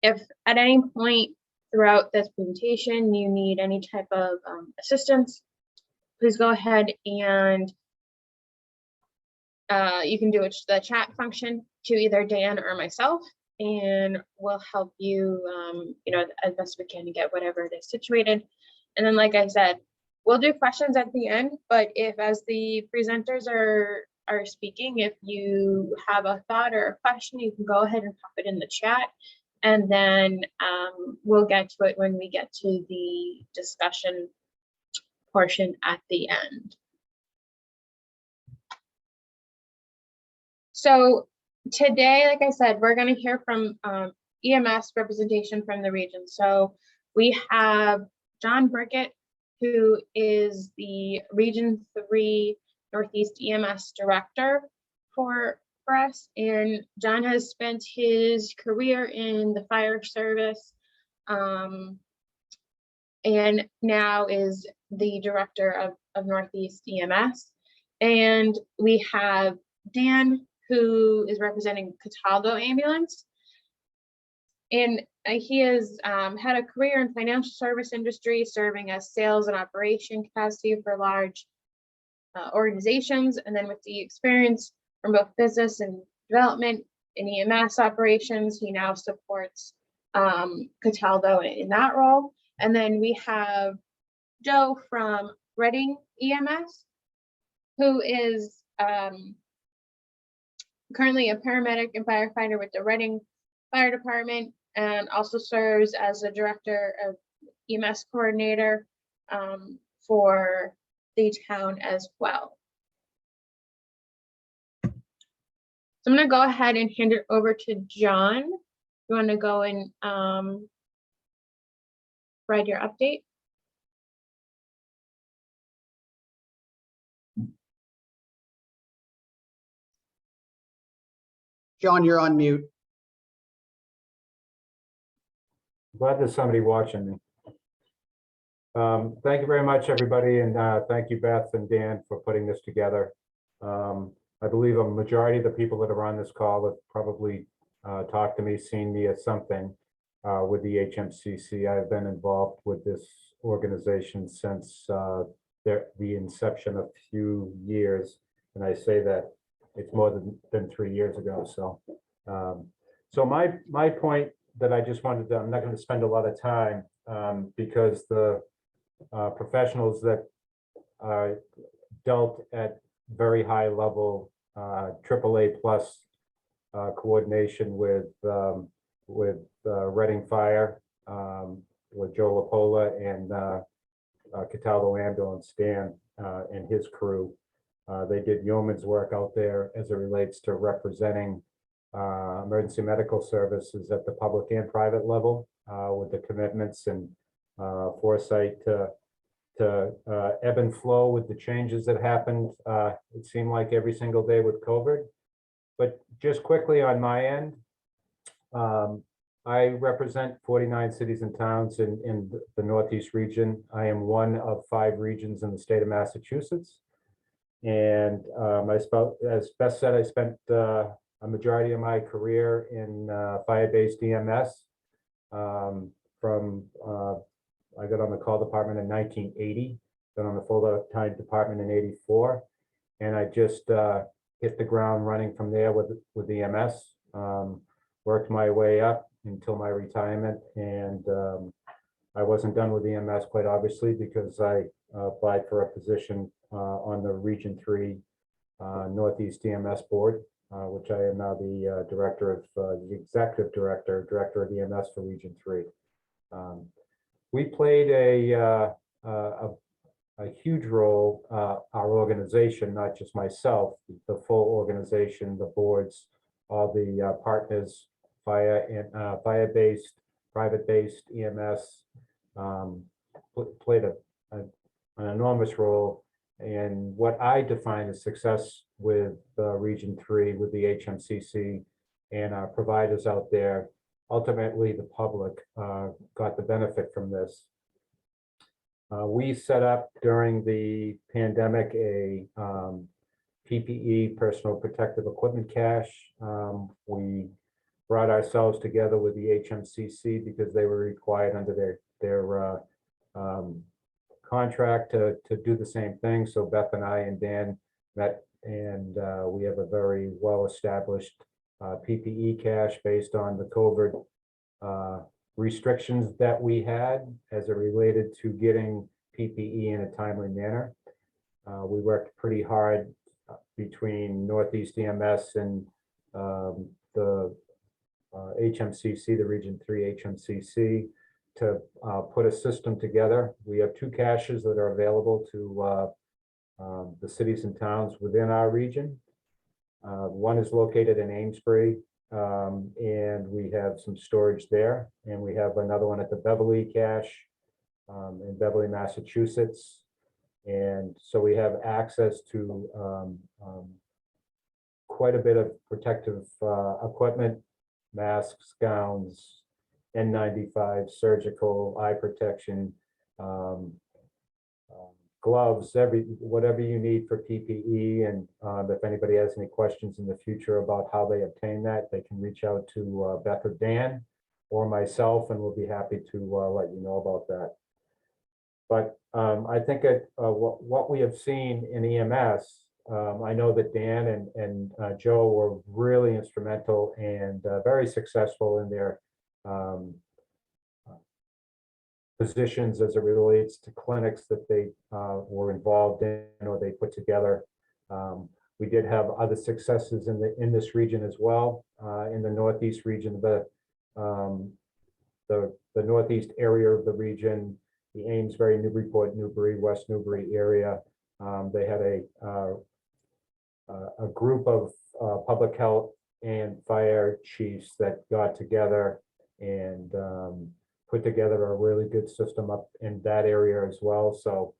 If at any point throughout this presentation you need any type of assistance, please go ahead and you can do it the chat function to either Dan or myself, and we'll help you, as best we can to get whatever it is situated. And then, like I said, we'll do questions at the end, but if as the presenters are speaking, if you have a thought or a question, you can go ahead and pop it in the chat, and then we'll get to it when we get to the discussion portion at the end. So today, like I said, we're going to hear from EMS representation from the region. So we have John Brickett, who is the Region 3 Northeast EMS Director for us. And John has spent his career in the fire service and now is the Director of Northeast EMS. And we have Dan, who is representing Cataldo Ambulance. And he has had a career in financial service industry, serving as sales and operation capacity for large organizations. And then with the experience from both business and development in EMS operations, he now supports Cataldo in that role. And then we have Joe from Reading EMS, who is currently a paramedic and firefighter with the Reading Fire Department, and also serves as the Director of EMS Coordinator for the town as well. So I'm going to go ahead and hand it over to John. You want to go and provide your update? John, you're on mute. Glad there's somebody watching me. Thank you very much, everybody, and thank you, Beth and Dan, for putting this together. I believe a majority of the people that are on this call have probably talked to me, seen me as something with the HMCC. I've been involved with this organization since the inception a few years, and I say that it's more than 3 years ago. So my point that I just wanted to, I'm not going to spend a lot of time because the professionals that dealt at very high level AAA plus coordination with Reading Fire, with Joe Lapola and Cataldo Ambulance, Dan and his crew. They did yeoman's work out there as it relates to representing emergency medical services at the public and private level, with the commitments and foresight to ebb and flow with the changes that happened. It seemed like every single day with COVID. But just quickly on my end, I represent 49 cities and towns in the Northeast region. I am one of 5 regions in the state of Massachusetts. And as Beth said, I spent a majority of my career in fire-based EMS. I got on the call department in 1980, been on the full-time department in 84, and I just hit the ground running from there with EMS. Worked my way up until my retirement, and I wasn't done with EMS, quite obviously, because I applied for a position on the Region 3 Northeast EMS board, which I am now the the executive director of EMS for Region 3. We played a huge role, our organization, not just myself, the full organization, the boards, all the partners, fire and fire-based, private-based EMS, played an enormous role in what I define as success with Region 3, with the HMCC and our providers out there. Ultimately, the public got the benefit from this. We set up during the pandemic a PPE, personal protective equipment cache. We brought ourselves together with the HMCC because they were required under their contract to do the same thing. So Beth and I and Dan met, and we have a very well-established PPE cache based on the COVID restrictions that we had as it related to getting PPE in a timely manner. We worked pretty hard between Northeast EMS and the HMCC, the Region 3 HMCC, to put a system together. We have 2 caches that are available to the cities and towns within our region. One is located in Amesbury, and we have some storage there. And we have another one at the Beverly cache in Beverly, Massachusetts. And so we have access to quite a bit of protective equipment, masks, gowns, N95, surgical, eye protection, gloves, whatever you need for PPE. And if anybody has any questions in the future about how they obtain that, they can reach out to Beth or Dan or myself, and we'll be happy to let you know about that. But I think what we have seen in EMS, I know that Dan and Joe were really instrumental and very successful in their positions as it relates to clinics that they were involved in or they put together. We did have other successes in this region as well. In the Northeast region, the Northeast area of the region, the Amesbury, Newburyport, Newbury, West Newbury area, they had a group of public health and fire chiefs that got together and put together a really good system up in that area as well. So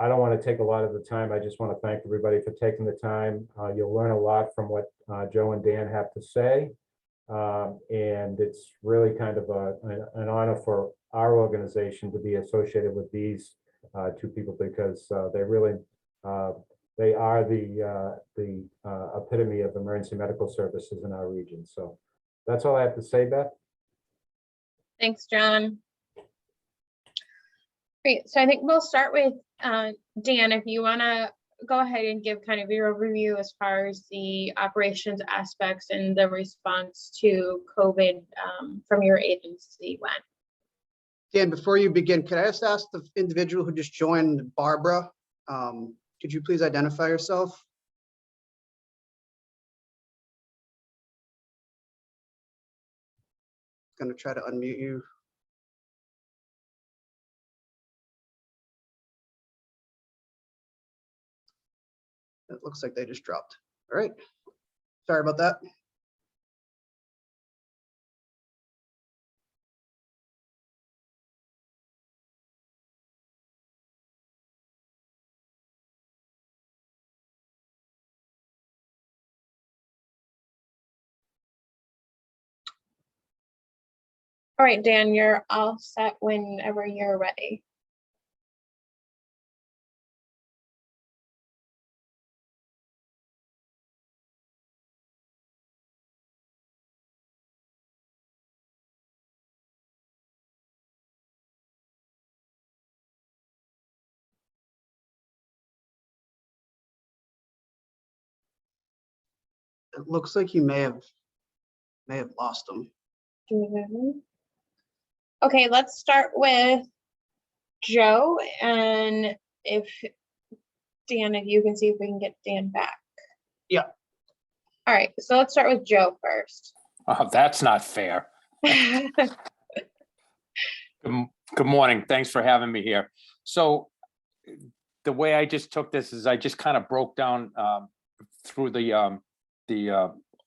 I don't want to take a lot of the time. I just want to thank everybody for taking the time. You'll learn a lot from what Joe and Dan have to say. And it's really kind of an honor for our organization to be associated with these 2 people, because they really they are the epitome of emergency medical services in our region. So that's all I have to say, Beth. Thanks, John. Great. So I think we'll start with Dan, if you want to go ahead and give kind of your overview as far as the operations aspects and the response to COVID from your agency went. Dan, before you begin, could I just ask the individual who just joined, Barbara, could you please identify yourself? Going to try to unmute you. It looks like they just dropped. All right. Sorry about that. All right, Dan, you're all set whenever you're ready. It looks like you may have lost them. Okay, let's start with Joe, and if Dan, if you can see if we can get Dan back. Yeah. All right, so let's start with Joe first. Oh, that's not fair. Good morning. Thanks for having me here. So the way I just took this is I just kind of broke down through the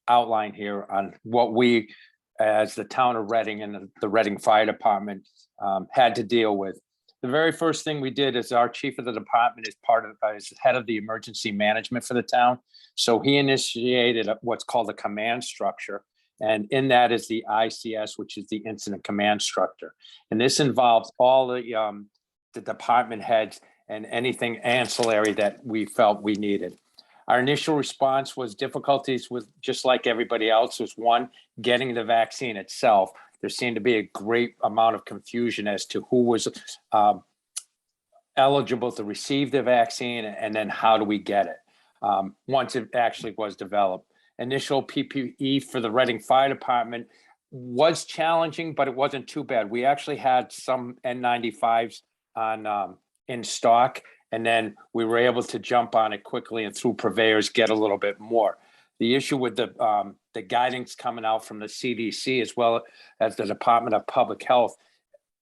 outline here on what we, as the town of Reading and the Reading Fire Department, had to deal with. The very first thing we did is our chief of the department is is head of the emergency management for the town. So he initiated what's called a command structure. And in that is the ICS, which is the incident command structure. And this involves all the department heads and anything ancillary that we felt we needed. Our initial response was difficulties with, just like everybody else, was one, getting the vaccine itself. There seemed to be a great amount of confusion as to who was eligible to receive the vaccine, and then how do we get it once it actually was developed. Initial PPE for the Reading Fire Department was challenging, but it wasn't too bad. We actually had some N95s on in stock, and then we were able to jump on it quickly and through purveyors get a little bit more. The issue with the guidance coming out from the CDC as well as the Department of Public Health,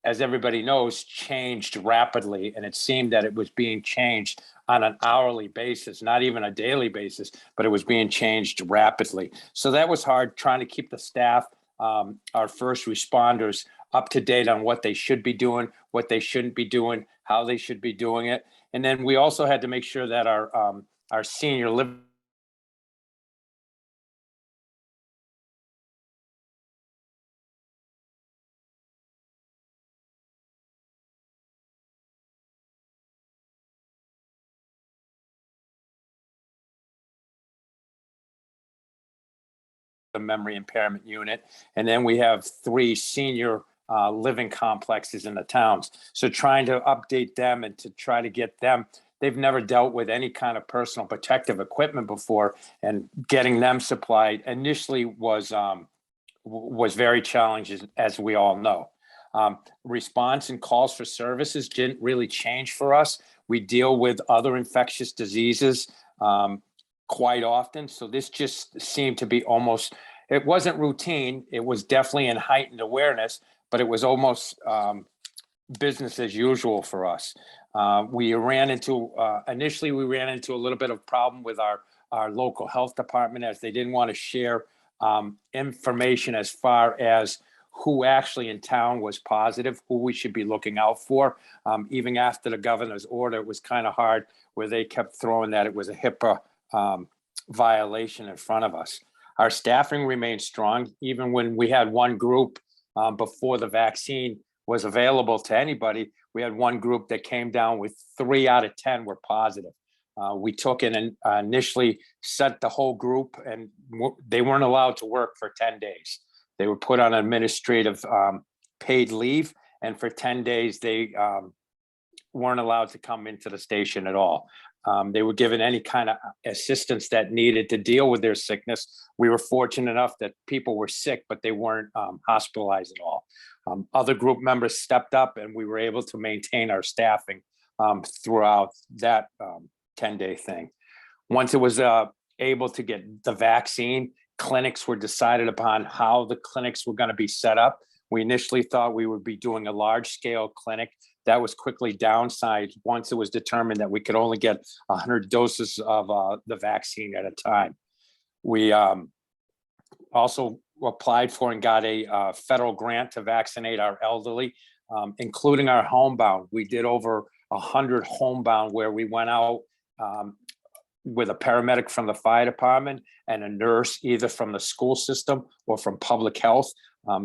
as everybody knows, changed rapidly, and it seemed that it was being changed on an hourly basis, not even a daily basis, but it was being changed rapidly. So that was hard, trying to keep the staff, our first responders, up to date on what they should be doing, what they shouldn't be doing, how they should be doing it. And then we also had to make sure that our senior living the memory impairment unit. And then we have 3 senior living complexes in the towns. So trying to update them and to try to get them, they've never dealt with any kind of personal protective equipment before, and getting them supplied initially was very challenging, as we all know. Response and calls for services didn't really change for us. We deal with other infectious diseases quite often. So this just seemed to be almost, it wasn't routine. It was definitely in heightened awareness, but it was almost business as usual for us. We ran into, initially we ran into a little bit of problem with our local health department, as they didn't want to share information as far as who actually in town was positive, who we should be looking out for. Even after the governor's order, it was kind of hard, where they kept throwing that it was a HIPAA violation in front of us. Our staffing remained strong, even when we had one group before the vaccine was available to anybody. We had one group that came down with 3 out of 10 were positive. We took in and initially set the whole group, and they weren't allowed to work for 10 days. They were put on administrative paid leave, and for 10 days, they weren't allowed to come into the station at all. They were given any kind of assistance that needed to deal with their sickness. We were fortunate enough that people were sick, but they weren't hospitalized at all. Other group members stepped up, and we were able to maintain our staffing throughout that 10-day thing. Once it was able to get the vaccine, clinics were decided upon how the clinics were going to be set up. We initially thought we would be doing a large-scale clinic. That was quickly downsized once it was determined that we could only get 100 doses of the vaccine at a time. We also applied for and got a federal grant to vaccinate our elderly, including our homebound. We did over 100 homebound, where we went out with a paramedic from the fire department and a nurse, either from the school system or from public health.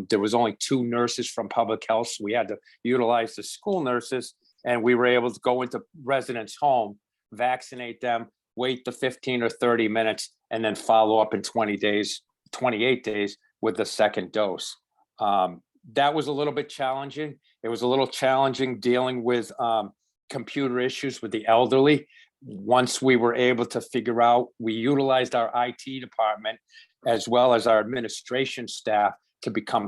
There was only 2 nurses from public health, so we had to utilize the school nurses, and we were able to go into residents' home, vaccinate them, wait the 15 or 30 minutes, and then follow up in 28 days with the second dose. That was a little bit challenging. It was a little challenging dealing with computer issues with the elderly. Once we were able to figure out, we utilized our IT department as well as our administration staff to become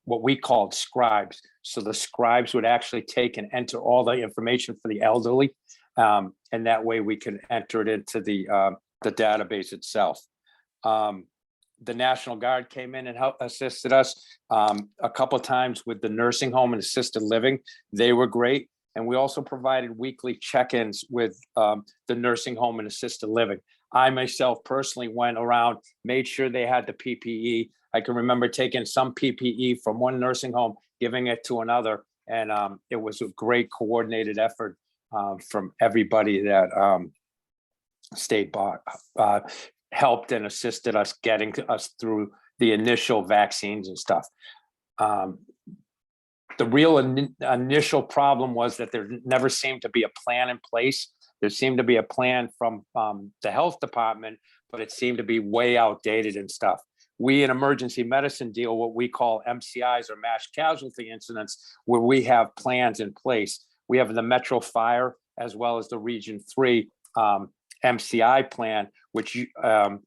what we called scribes. So the scribes would actually take and enter all the information for the elderly, and that way we can enter it into the database itself. The National Guard came in and assisted us a couple of times with the nursing home and assisted living. They were great. And we also provided weekly check-ins with the nursing home and assisted living. I myself personally went around, made sure they had the PPE. I can remember taking some PPE from one nursing home, giving it to another. And it was a great coordinated effort from everybody that stayed by, helped and assisted us getting us through the initial vaccines and stuff. The real initial problem was that there never seemed to be a plan in place There seemed to be a plan from the health department, but it seemed to be way outdated and stuff. We in emergency medicine deal what we call MCIs or mass casualty incidents, where we have plans in place. We have the Metro Fire as well as the Region 3 MCI plan, which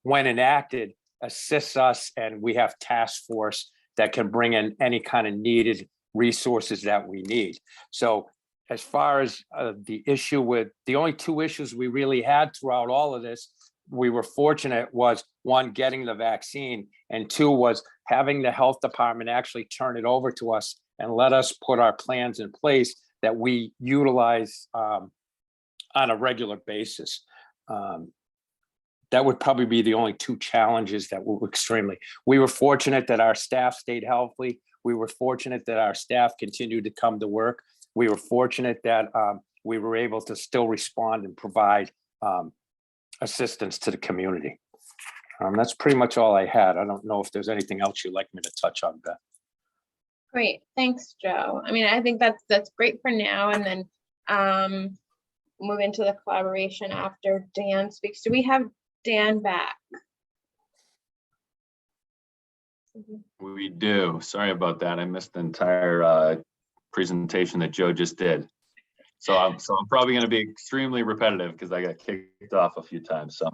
when enacted assists us, and we have task force that can bring in any kind of needed resources that we need. So as far as the issue with the only two issues we really had throughout all of this, we were fortunate was one, getting the vaccine, and two was having the health department actually turn it over to us and let us put our plans in place that we utilize on a regular basis. That would probably be the only two challenges that were extremely. We were fortunate that our staff stayed healthy. We were fortunate that our staff continued to come to work. We were fortunate that we were able to still respond and provide assistance to the community. That's pretty much all I had. I don't know if there's anything else you'd like me to touch on, Beth. Great, thanks, Joe. I mean, I think that's great for now, and then move into the collaboration after Dan speaks. Do we have Dan back? We do. Sorry about that. I missed the entire presentation that Joe just did. So I'm probably going to be extremely repetitive because I got kicked off a few times. So.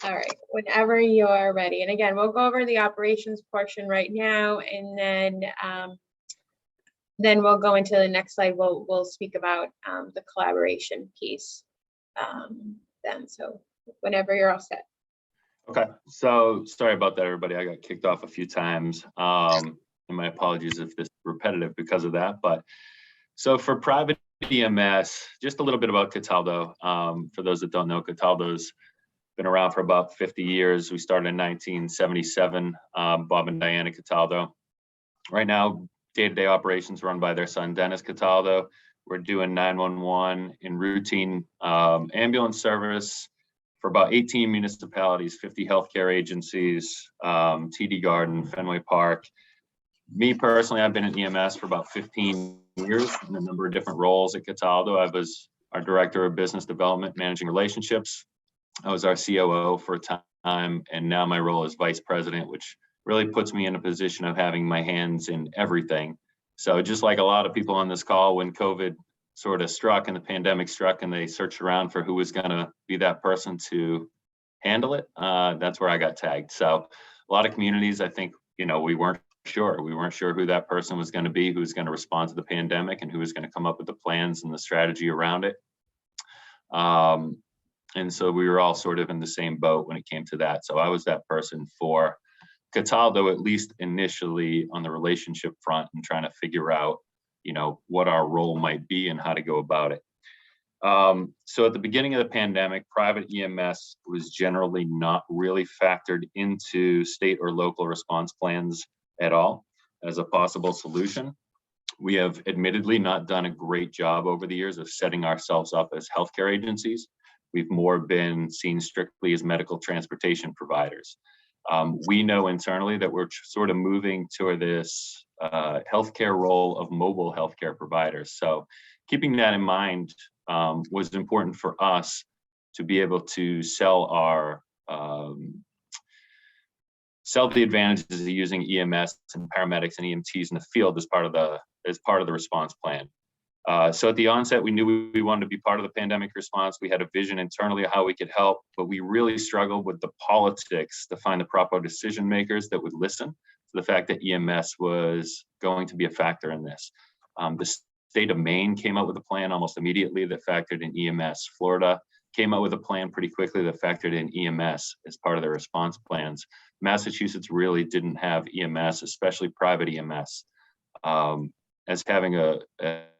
All right, whenever you're ready. And again, we'll go over the operations portion right now, and then we'll go into the next slide. We'll speak about the collaboration piece then. So whenever you're all set. Okay, so sorry about that, everybody. I got kicked off a few times. And my apologies if this is repetitive because of that. But so for private EMS, just a little bit about Cataldo. For those that don't know, Cataldo's been around for about 50 years. We started in 1977, Bob and Diana Cataldo. Right now, day-to-day operations run by their son, Dennis Cataldo. We're doing 911 in routine ambulance service for about 18 municipalities, 50 healthcare agencies, TD Garden, Fenway Park. Me personally, I've been in EMS for about 15 years in a number of different roles at Cataldo. I was our director of business development, managing relationships. I was our COO for a time, and now my role is vice president, which really puts me in a position of having my hands in everything. So just like a lot of people on this call, when COVID sort of struck and the pandemic struck and they searched around for who was going to be that person to handle it, that's where I got tagged. So a lot of communities, I think, we weren't sure. We weren't sure who that person was going to be, who was going to respond to the pandemic, and who was going to come up with the plans and the strategy around it. And so we were all sort of in the same boat when it came to that. So I was that person for Cataldo, at least initially on the relationship front, and trying to figure out, what our role might be and how to go about it. So at the beginning of the pandemic, private EMS was generally not really factored into state or local response plans at all as a possible solution. We have admittedly not done a great job over the years of setting ourselves up as healthcare agencies. We've more been seen strictly as medical transportation providers. We know internally that we're sort of moving toward this healthcare role of mobile healthcare providers. So keeping that in mind was important for us to be able to sell the advantages of using EMS and paramedics and EMTs in the field as part of the response plan. So at the onset, we knew we wanted to be part of the pandemic response. We had a vision internally of how we could help, but we really struggled with the politics to find the proper decision makers that would listen to the fact that EMS was going to be a factor in this. The state of Maine came up with a plan almost immediately that factored in EMS. Florida came up with a plan pretty quickly that factored in EMS as part of their response plans. Massachusetts really didn't have EMS, especially private EMS, as having an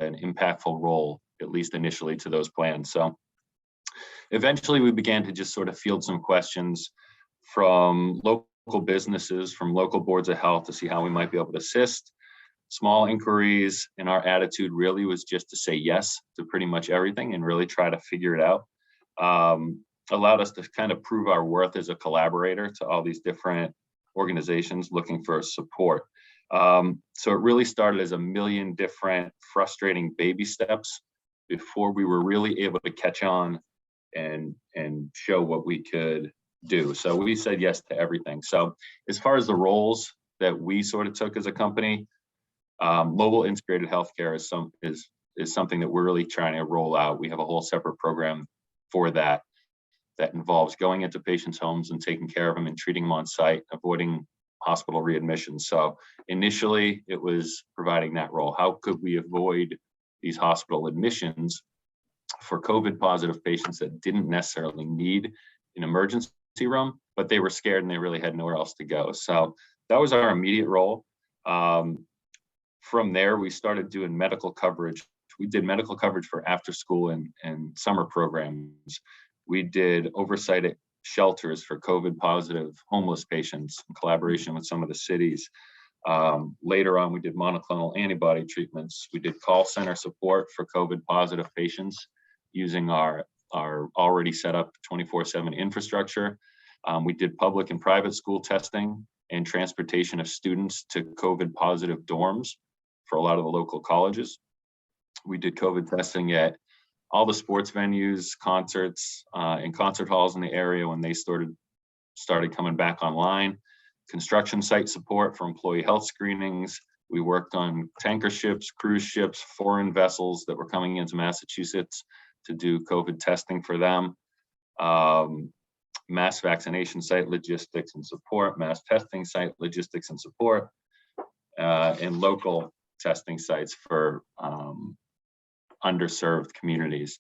impactful role, at least initially, to those plans. So eventually we began to just sort of field some questions from local businesses, from local boards of health to see how we might be able to assist. Small inquiries, and our attitude really was just to say yes to pretty much everything and really try to figure it out. Allowed us to kind of prove our worth as a collaborator to all these different organizations looking for support. So it really started as a million different frustrating baby steps before we were really able to catch on and show what we could do. So we said yes to everything. So as far as the roles that we sort of took as a company, mobile integrated healthcare is something that we're really trying to roll out. We have a whole separate program for that involves going into patients' homes and taking care of them and treating them on site, avoiding hospital readmissions. So initially it was providing that role. How could we avoid these hospital admissions for COVID positive patients that didn't necessarily need an emergency room, but they were scared and they really had nowhere else to go. So that was our immediate role. From there, we started doing medical coverage. We did medical coverage for after school and summer programs. We did oversight at shelters for COVID positive homeless patients in collaboration with some of the cities. Later on, we did monoclonal antibody treatments. We did call center support for COVID positive patients using our already set up 24/7 infrastructure. We did public and private school testing and transportation of students to COVID positive dorms for a lot of the local colleges. We did COVID testing at all the sports venues, concerts, and concert halls in the area when they started coming back online. Construction site support for employee health screenings. We worked on tanker ships, cruise ships, foreign vessels that were coming into Massachusetts to do COVID testing for them. Mass vaccination site logistics and support, mass testing site logistics and support, and local testing sites for underserved communities.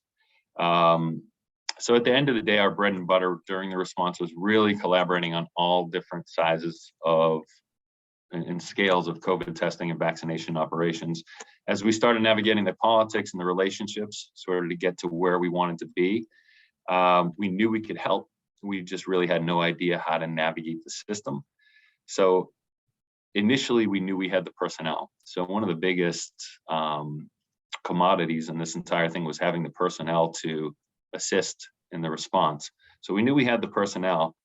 So at the end of the day, our bread and butter during the response was really collaborating on all different sizes and scales of COVID testing and vaccination operations. As we started navigating the politics and the relationships, sort of to get to where we wanted to be, we knew we could help. We just really had no idea how to navigate the system. So initially, we knew we had the personnel. So one of the biggest commodities in this entire thing was having the personnel to assist in the response. So we knew we had the personnel,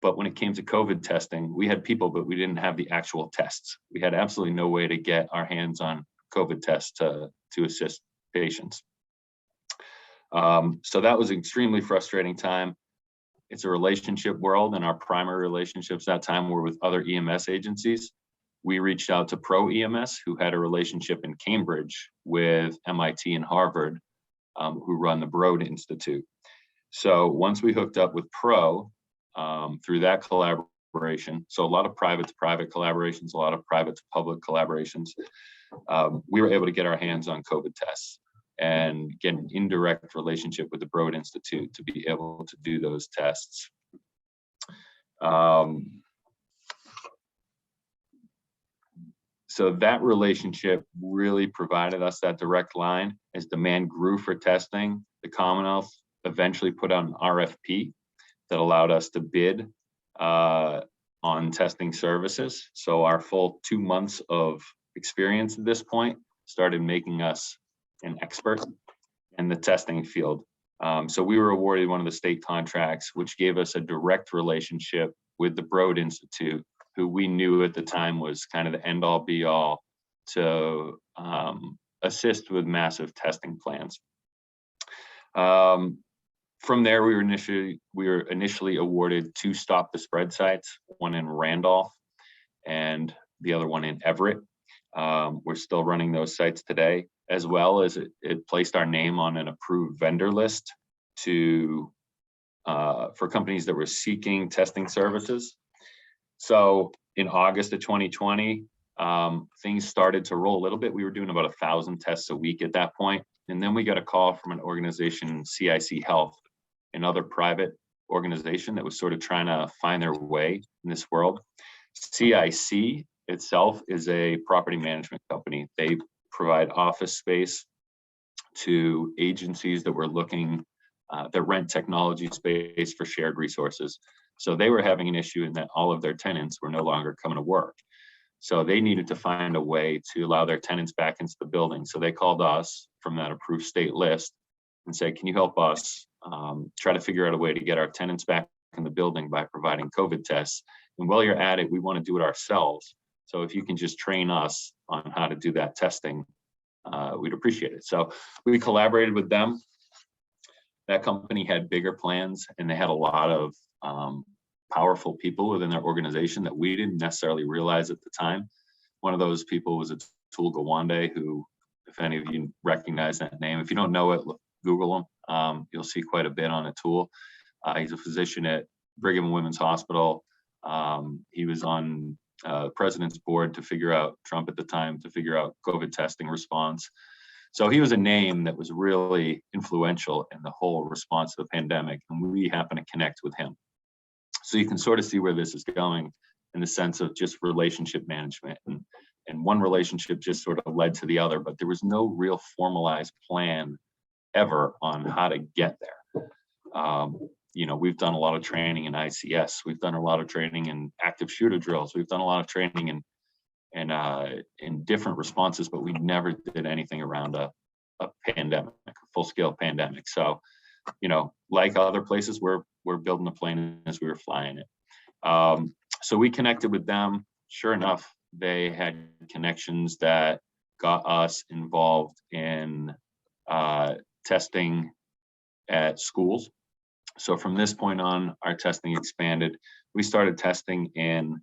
but when it came to COVID testing, we had people, but we didn't have the actual tests. We had absolutely no way to get our hands on COVID tests to assist patients. So that was an extremely frustrating time. It's a relationship world, and our primary relationships that time were with other EMS agencies. We reached out to Pro EMS, who had a relationship in Cambridge with MIT and Harvard, who run the Broad Institute. So once we hooked up with Pro through that collaboration, so a lot of private to private collaborations, a lot of private to public collaborations, we were able to get our hands on COVID tests and get an indirect relationship with the Broad Institute to be able to do those tests. So that relationship really provided us that direct line. As demand grew for testing, the Commonwealth eventually put out an RFP that allowed us to bid on testing services. So our full 2 months of experience at this point started making us an expert in the testing field. So we were awarded one of the state contracts, which gave us a direct relationship with the Broad Institute, who we knew at the time was kind of the end all be all to assist with massive testing plans. From there, we were initially awarded 2 stop the spread sites, one in Randolph and the other one in Everett. We're still running those sites today, as well as it placed our name on an approved vendor list for companies that were seeking testing services. So in August of 2020, things started to roll a little bit. We were doing about 1,000 tests a week at that point. And then we got a call from an organization, CIC Health, another private organization that was sort of trying to find their way in this world. CIC itself is a property management company. They provide office space to agencies that were looking that rent technology space for shared resources. So they were having an issue in that all of their tenants were no longer coming to work. So they needed to find a way to allow their tenants back into the building. So they called us from that approved state list and said, can you help us try to figure out a way to get our tenants back in the building by providing COVID tests? And while you're at it, we want to do it ourselves. So if you can just train us on how to do that testing, we'd appreciate it. So we collaborated with them. That company had bigger plans, and they had a lot of powerful people within their organization that we didn't necessarily realize at the time. One of those people was Atul Gawande, who, if any of you recognize that name, if you don't know it, Google him. You'll see quite a bit on Atul. He's a physician at Brigham and Women's Hospital. He was on president's board to figure out, Trump at the time, to figure out COVID testing response. So he was a name that was really influential in the whole response to the pandemic, and we happen to connect with him. So you can sort of see where this is going in the sense of just relationship management, and one relationship just sort of led to the other, but there was no real formalized plan ever on how to get there. You know, we've done a lot of training in ICS. We've done a lot of training in active shooter drills. We've done a lot of training in different responses, but we never did anything around a pandemic, a full-scale pandemic. So, you know, like other places, we're building a plane as we were flying it. So we connected with them. Sure enough, they had connections that got us involved in testing at schools. So from this point on, our testing expanded. We started testing in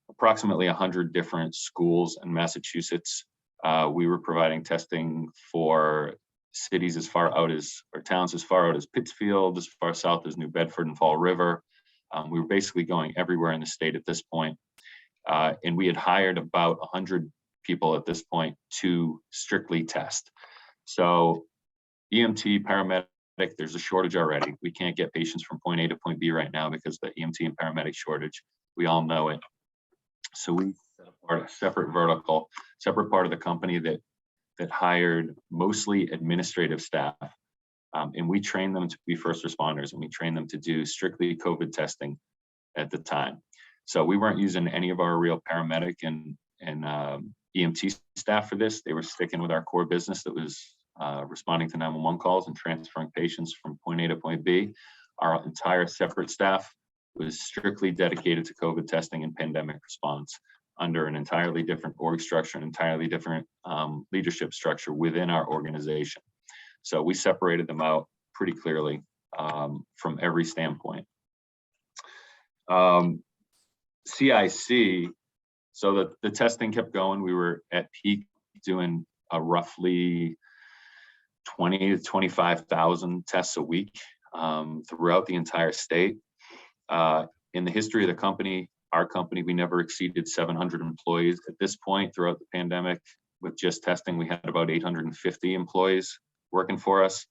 approximately 100 different schools in Massachusetts. We were providing testing for cities as far out as, or towns as far out as Pittsfield, as far south as New Bedford and Fall River. We were basically going everywhere in the state at this point. And we had hired about 100 people at this point to strictly test. So EMT, paramedic, there's a shortage already. We can't get patients from point A to point B right now because of the EMT and paramedic shortage. We all know it. So we set apart a separate vertical, separate part of the company that hired mostly administrative staff. And we trained them to be first responders, and we trained them to do strictly COVID testing at the time. So we weren't using any of our real paramedic and EMT staff for this. They were sticking with our core business that was responding to 911 calls and transferring patients from point A to point B. Our entire separate staff was strictly dedicated to COVID testing and pandemic response under an entirely different org structure, an entirely different leadership structure within our organization. So we separated them out pretty clearly from every standpoint. CIC, so the testing kept going. We were at peak doing a roughly 20 to 25,000 tests a week throughout the entire state. In the history of the company, our company, we never exceeded 700 employees. At this point, throughout the pandemic, with just testing, we had about 850 employees working for us.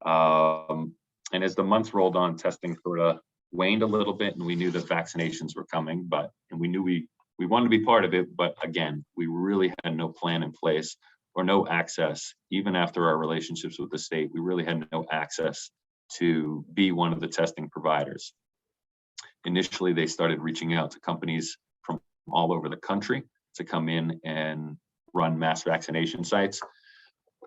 And as the months rolled on, testing sort of waned a little bit, and we knew that vaccinations were coming, and we knew we wanted to be part of it, but again, we really had no plan in place or no access. Even after our relationships with the state, we really had no access to be one of the testing providers. Initially, they started reaching out to companies from all over the country to come in and run mass vaccination sites.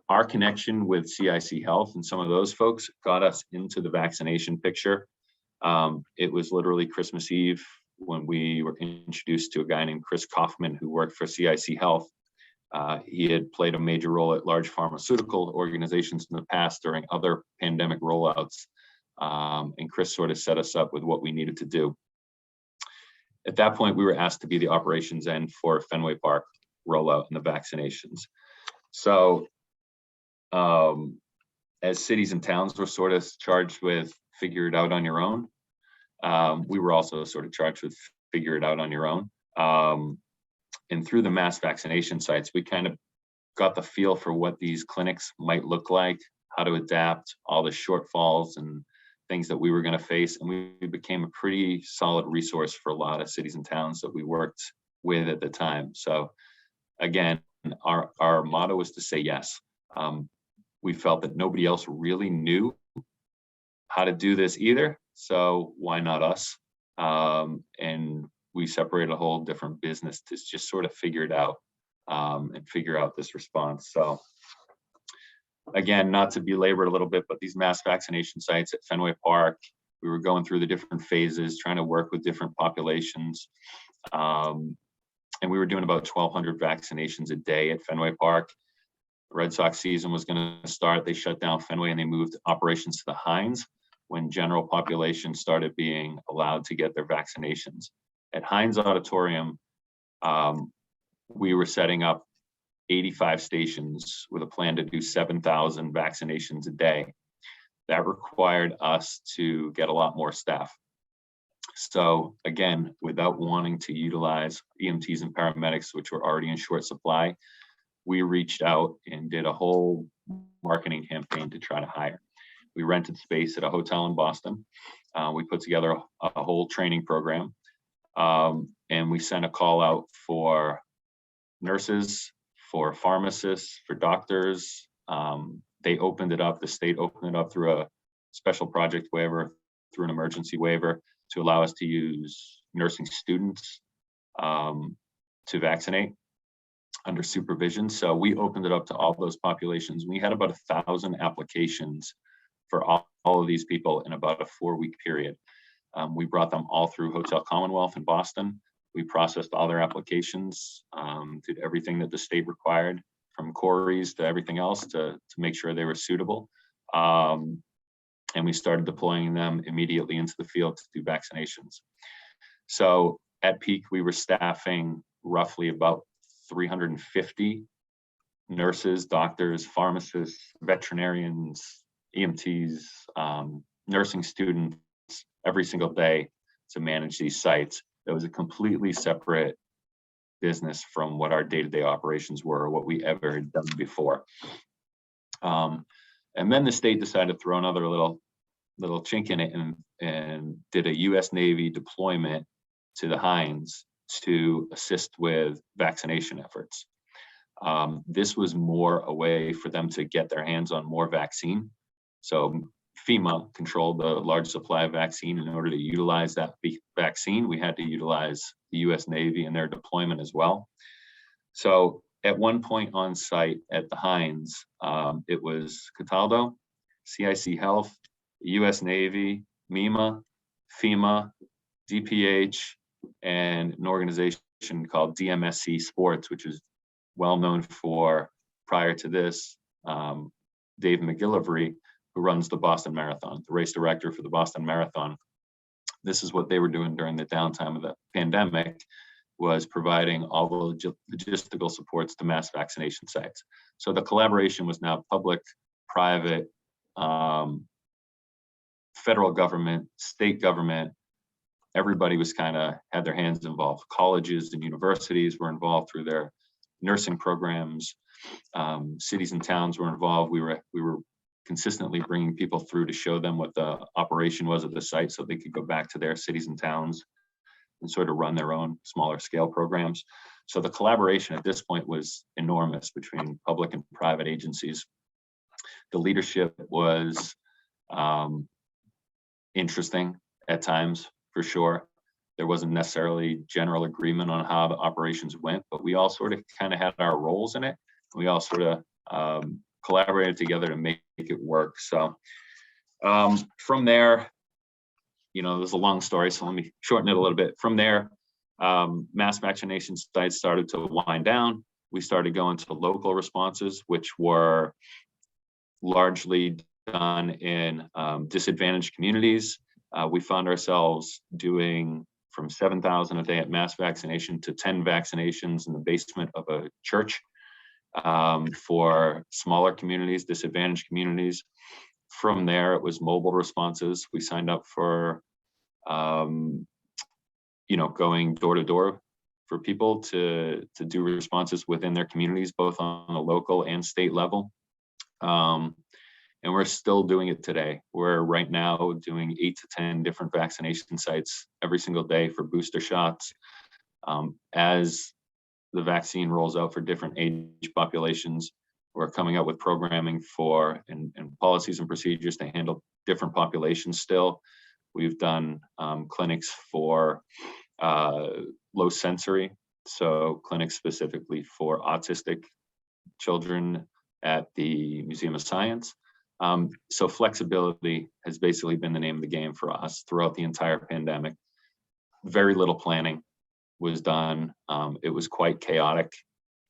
Our connection with CIC Health and some of those folks got us into the vaccination picture. It was literally Christmas Eve when we were introduced to a guy named Chris Kaufman, who worked for CIC Health. He had played a major role at large pharmaceutical organizations in the past during other pandemic rollouts. And Chris sort of set us up with what we needed to do. At that point, we were asked to be the operations end for Fenway Park rollout and the vaccinations. So as cities and towns were sort of charged with figure it out on your own, we were also sort of charged with figure it out on your own. And through the mass vaccination sites, we kind of got the feel for what these clinics might look like, how to adapt, all the shortfalls and things that we were going to face. And we became a pretty solid resource for a lot of cities and towns that we worked with at the time. So again, our motto was to say yes. We felt that nobody else really knew how to do this either. So why not us? And we separated a whole different business to just sort of figure it out and figure out this response. So again, not to belabor it a little bit, but these mass vaccination sites at Fenway Park, we were going through the different phases, trying to work with different populations. And we were doing about 1,200 vaccinations a day at Fenway Park. the Red Sox season was going to start, they shut down Fenway and they moved operations to the Hines when general population started being allowed to get their vaccinations. At Hines Auditorium, we were setting up 85 stations with a plan to do 7,000 vaccinations a day. That required us to get a lot more staff. So again, without wanting to utilize EMTs and paramedics, which were already in short supply, we reached out and did a whole marketing campaign to try to hire. We rented space at a hotel in Boston. We put together a whole training program, and we sent a call out for nurses, for pharmacists, for doctors. They opened it up, the state opened it up through a special project waiver, through an emergency waiver, to allow us to use nursing students to vaccinate under supervision. So we opened it up to all those populations. We had about 1,000 applications for all of these people in about a 4-week period. We brought them all through Hotel Commonwealth in Boston. We processed all their applications, did everything that the state required, from queries to everything else to make sure they were suitable. And we started deploying them immediately into the field to do vaccinations. So at peak, we were staffing roughly about 350 nurses, doctors, pharmacists, veterinarians, EMTs, nursing students every single day to manage these sites. It was a completely separate business from what our day-to-day operations were, or what we ever had done before. And then the state decided to throw another little chink in it and did a U.S. Navy deployment to the Hines to assist with vaccination efforts. This was more a way for them to get their hands on more vaccine. So FEMA controlled the large supply of vaccine. In order to utilize that vaccine, we had to utilize the U.S. Navy and their deployment as well. So at one point on site at the Hines, it was Cataldo, CIC Health, U.S. Navy, MEMA, FEMA, DPH, and an organization called DMSC Sports, which is well known for, prior to this, Dave McGillivray, who runs the Boston Marathon, the race director for the Boston Marathon. This is what they were doing during the downtime of the pandemic, was providing all the logistical supports to mass vaccination sites. So the collaboration was now public, private, federal government, state government. Everybody was had their hands involved. Colleges and universities were involved through their nursing programs. Cities and towns were involved. We were consistently bringing people through to show them what the operation was at the site, so they could go back to their cities and towns and sort of run their own smaller scale programs. So the collaboration at this point was enormous between public and private agencies. The leadership was interesting at times, for sure. There wasn't necessarily general agreement on how the operations went, but we all sort of had our roles in it. We all sort of collaborated together to make it work. So from there, there's a long story, so let me shorten it a little bit. From there, mass vaccination sites started to wind down. We started going to local responses, which were largely done in disadvantaged communities. We found ourselves doing from 7,000 a day at mass vaccination to 10 vaccinations in the basement of a church for smaller communities, disadvantaged communities. From there, it was mobile responses. We signed up for, going door to door for people to do responses within their communities, both on a local and state level. And we're still doing it today. We're right now doing 8 to 10 different vaccination sites every single day for booster shots. As the vaccine rolls out for different age populations, we're coming up with programming for and policies and procedures to handle different populations still. We've done clinics for low sensory, so clinics specifically for autistic children at the Museum of Science. So flexibility has basically been the name of the game for us throughout the entire pandemic. Very little planning was done. It was quite chaotic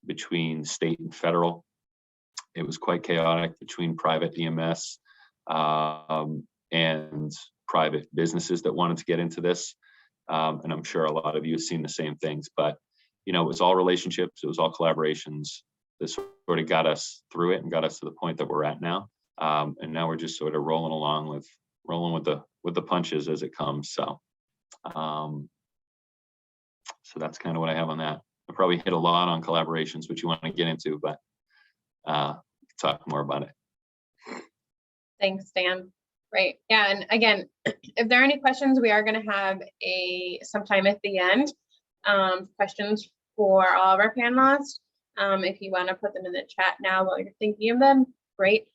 between state and federal. It was quite chaotic between private EMS and private businesses that wanted to get into this. And I'm sure a lot of you have seen the same things, but it was all relationships, it was all collaborations that sort of got us through it and got us to the point that we're at now. And now we're just sort of rolling along with the punches as it comes. So that's kind of what I have on that. I probably hit a lot on collaborations, which you want to get into, but talk more about it. Thanks, Dan. Right. Yeah. And again, if there are any questions, we are going to have sometime at the end, questions for all of our panelists. If you want to put them in the chat now while you're thinking of them, great.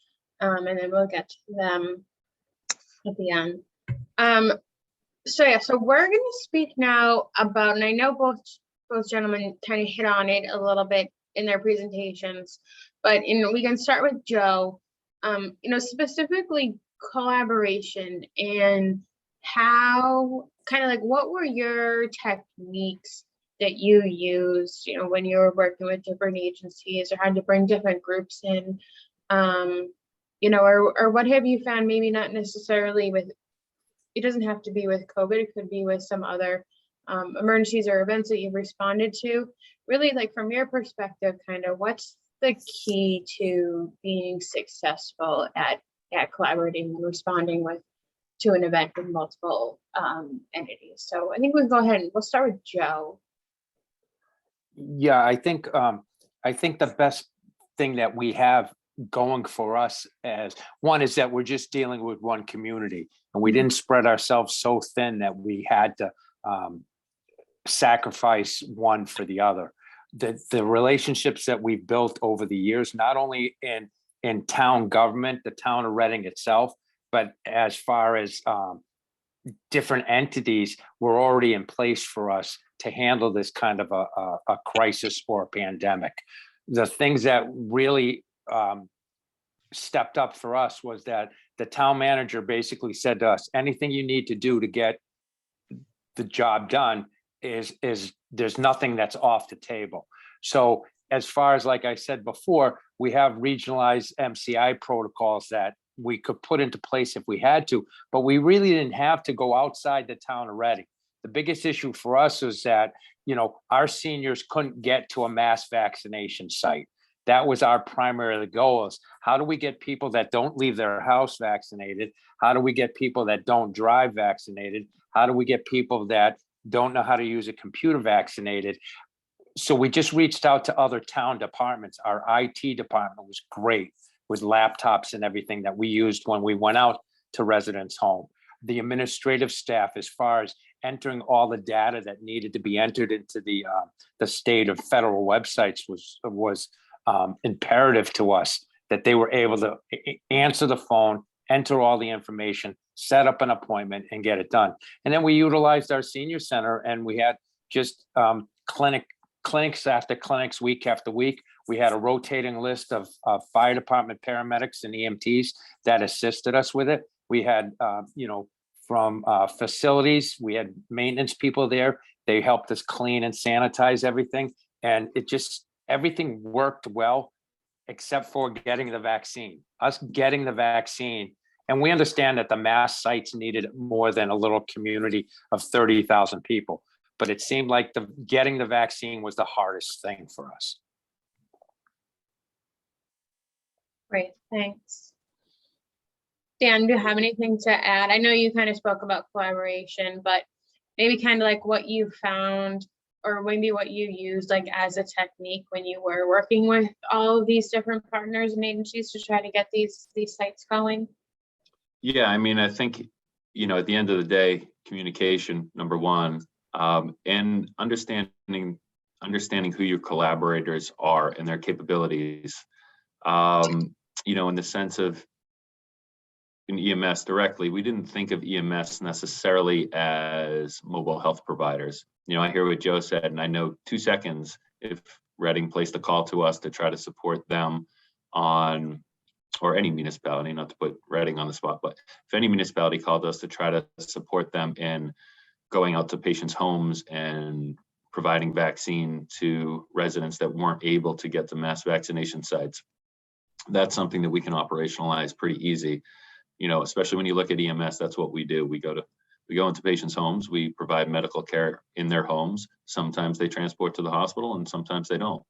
And then we'll get to them at the end. So we're going to speak now about, and I know both gentlemen kind of hit on it a little bit in their presentations, but we can start with Joe. Specifically collaboration and how what were your techniques that you used, when you were working with different agencies or had to bring different groups in, or what have you found, maybe not necessarily with, it doesn't have to be with COVID, it could be with some other emergencies or events that you've responded to. Really, from your perspective, what's the key to being successful at collaborating and responding to an event with multiple entities? So I think we'll go ahead and we'll start with Joe. Yeah, I think the best thing that we have going for us as one is that we're just dealing with one community, and we didn't spread ourselves so thin that we had to sacrifice one for the other. The relationships that we've built over the years, not only in town government, the town of Reading itself, but as far as different entities, were already in place for us to handle this kind of a crisis or a pandemic. The things that really stepped up for us was that the town manager basically said to us, anything you need to do to get the job done is there's nothing that's off the table. So as far as, like I said before, we have regionalized MCI protocols that we could put into place if we had to, but we really didn't have to go outside the town of Reading. The biggest issue for us is that, our seniors couldn't get to a mass vaccination site. That was our primary goal, is how do we get people that don't leave their house vaccinated? How do we get people that don't drive vaccinated? How do we get people that don't know how to use a computer vaccinated? So we just reached out to other town departments. Our IT department was great with laptops and everything that we used when we went out to residents' home. The administrative staff, as far as entering all the data that needed to be entered into the state or federal websites, was imperative to us, that they were able to answer the phone, enter all the information, set up an appointment, and get it done. And then we utilized our senior center, and we had just clinics after clinics, week after week. We had a rotating list of fire department paramedics and EMTs that assisted us with it. We had, from facilities, we had maintenance people there. They helped us clean and sanitize everything. And everything worked well, except for getting the vaccine. Us getting the vaccine, and we understand that the mass sites needed more than a little community of 30,000 people. But it seemed like getting the vaccine was the hardest thing for us. Great, thanks. Dan, do you have anything to add? I know you kind of spoke about collaboration, but maybe kind of what you found, or maybe what you used as a technique when you were working with all of these different partners and agencies to try to get these sites going? Yeah, I think, at the end of the day, communication, number one, and understanding who your collaborators are and their capabilities. In the sense of, in EMS directly, we didn't think of EMS necessarily as mobile health providers. I hear what Joe said, and I know 2 seconds if Reading placed a call to us to try to support them or any municipality, not to put Reading on the spot, but if any municipality called us to try to support them in going out to patients' homes and providing vaccine to residents that weren't able to get to mass vaccination sites, that's something that we can operationalize pretty easy. You know, especially when you look at EMS, that's what we do. We go into patients' homes, we provide medical care in their homes. Sometimes they transport to the hospital and sometimes they don't.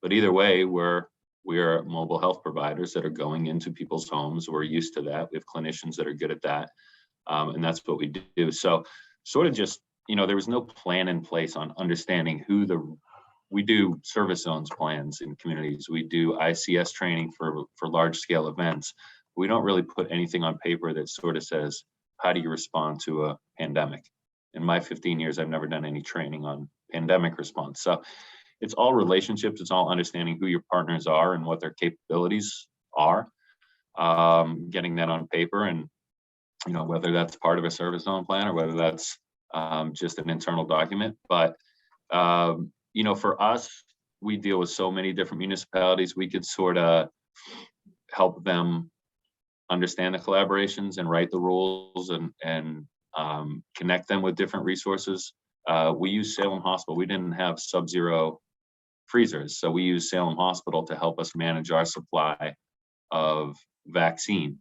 But either way, we are mobile health providers that are going into people's homes. We're used to that. We have clinicians that are good at that. And that's what we do. So sort of just, you know, there was no plan in place on understanding we do service zones plans in communities. We do ICS training for large scale events. We don't really put anything on paper that sort of says, how do you respond to a pandemic? In my 15 years, I've never done any training on pandemic response. So it's all relationships. It's all understanding who your partners are and what their capabilities are. Getting that on paper, and you know, whether that's part of a service zone plan or whether that's just an internal document. But you know, for us, we deal with so many different municipalities. We could sort of help them understand the collaborations and write the rules and connect them with different resources. We use Salem Hospital. We didn't have sub-zero freezers, so we use Salem Hospital to help us manage our supply of vaccine.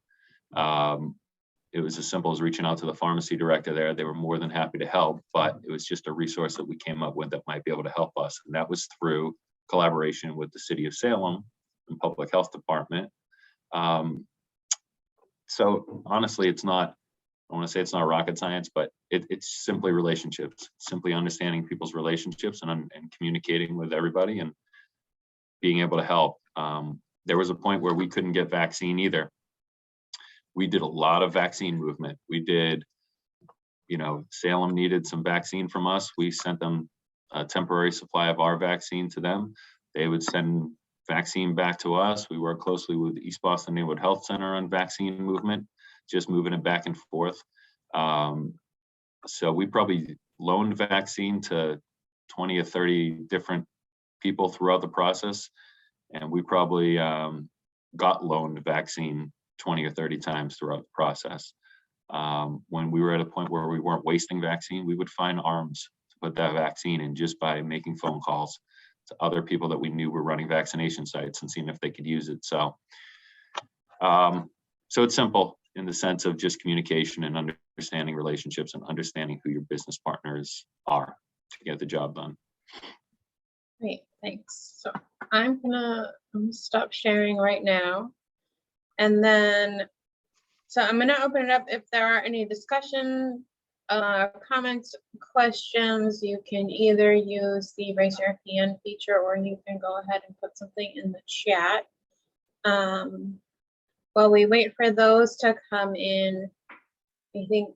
It was as simple as reaching out to the pharmacy director there. They were more than happy to help, but it was just a resource that we came up with that might be able to help us. And that was through collaboration with the city of Salem and public health department. So honestly, it's not, I want to say it's not rocket science, but it's simply relationships, simply understanding people's relationships and communicating with everybody and being able to help. There was a point where we couldn't get vaccine either. We did a lot of vaccine movement. We did, you know, Salem needed some vaccine from us. We sent them a temporary supply of our vaccine to them. They would send vaccine back to us. We work closely with East Boston Neighborhood Health Center on vaccine movement, just moving it back and forth. So we probably loaned vaccine to 20 or 30 different people throughout the process. And we probably got loaned vaccine 20 or 30 times throughout the process. When we were at a point where we weren't wasting vaccine, we would find arms to put that vaccine in just by making phone calls to other people that we knew were running vaccination sites and seeing if they could use it. So, so it's simple in the sense of just communication and understanding relationships and understanding who your business partners are to get the job done. Great, thanks. So I'm gonna stop sharing right now. And then, so I'm gonna open it up. If there are any discussion, comments, questions, you can either use the raise your hand feature or you can go ahead and put something in the chat. While we wait for those to come in, I think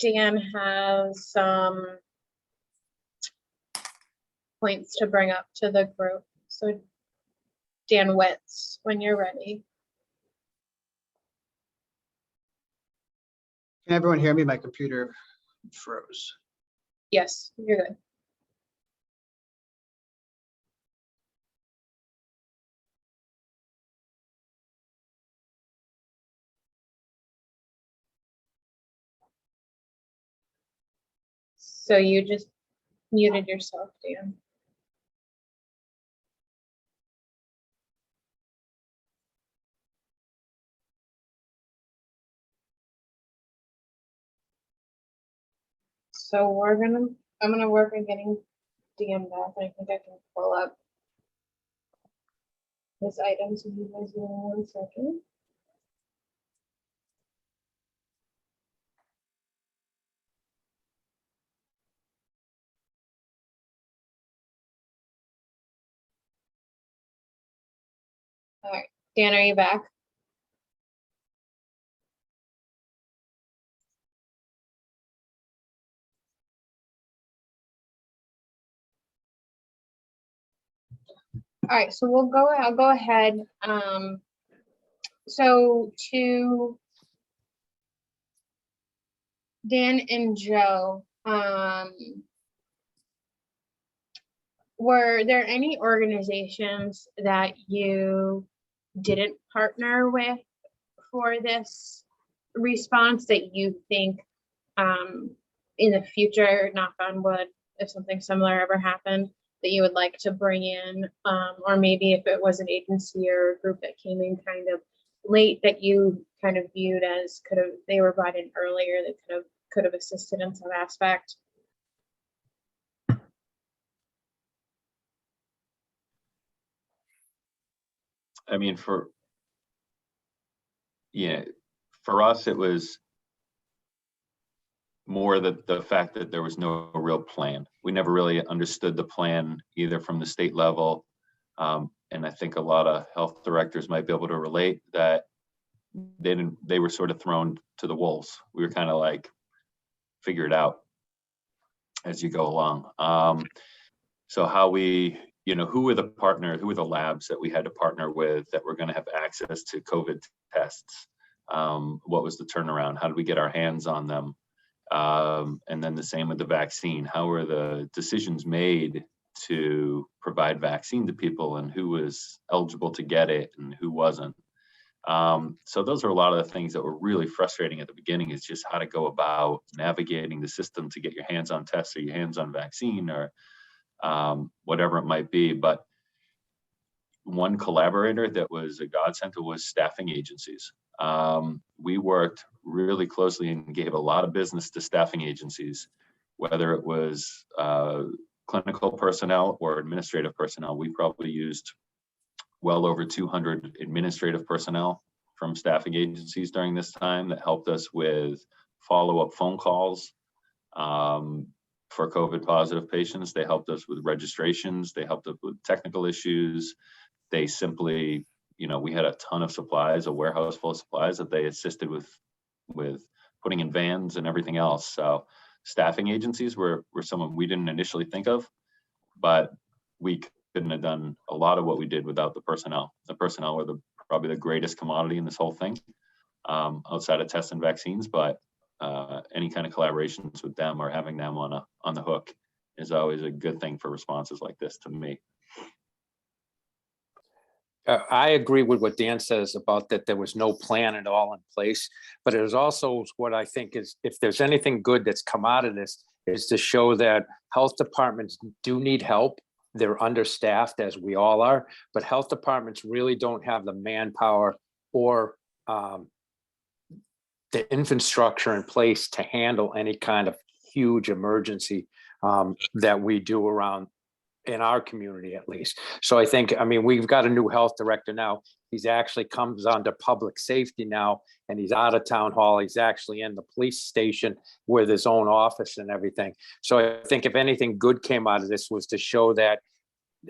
Dan has some points to bring up to the group. So Dan Witz, when you're ready. Can everyone hear me? My computer froze. Yes, you're good. So you just muted yourself, Dan. So I'm gonna work on getting Dan back. I think I can pull up his items if you guys give me 1 second. All right, Dan, are you back? All right, so I'll go ahead. So to Dan and Joe, were there any organizations that you didn't partner with for this response that you think in the future, knock on wood, if something similar ever happened, that you would like to bring in, or maybe if it was an agency or a group that came in kind of late that you kind of viewed as they were brought in earlier that could have assisted in some aspect. I mean, for us, it was more the fact that there was no real plan. We never really understood the plan either from the state level. And I think a lot of health directors might be able to relate that they were sort of thrown to the wolves. We were kind of like, figure it out as you go along. So how we, who were the labs that we had to partner with that were going to have access to COVID tests? What was the turnaround? How did we get our hands on them? And then the same with the vaccine. How were the decisions made to provide vaccine to people, and who was eligible to get it and who wasn't? So those are a lot of the things that were really frustrating at the beginning, is just how to go about navigating the system to get your hands on tests or your hands on vaccine or whatever it might be. But one collaborator that was a godsend was staffing agencies. We worked really closely and gave a lot of business to staffing agencies, whether it was clinical personnel or administrative personnel. We probably used well over 200 administrative personnel from staffing agencies during this time that helped us with follow-up phone calls for COVID positive patients. They helped us with registrations. They helped us with technical issues. They simply, we had a ton of supplies, a warehouse full of supplies that they assisted with putting in vans and everything else. So staffing agencies were someone we didn't initially think of, but we couldn't have done a lot of what we did without the personnel. The personnel were probably the greatest commodity in this whole thing, outside of tests and vaccines. But any kind of collaborations with them or having them on the hook is always a good thing for responses like this, to me. I agree with what Dan says about that there was no plan at all in place, but it is also what I think is, if there's anything good that's come out of this, is to show that health departments do need help. They're understaffed, as we all are, but health departments really don't have the manpower or the infrastructure in place to handle any kind of huge emergency that we do around in our community, at least. So I think, we've got a new health director now. He's actually comes onto public safety now, and he's out of town hall. He's actually in the police station with his own office and everything. So I think if anything good came out of this was to show that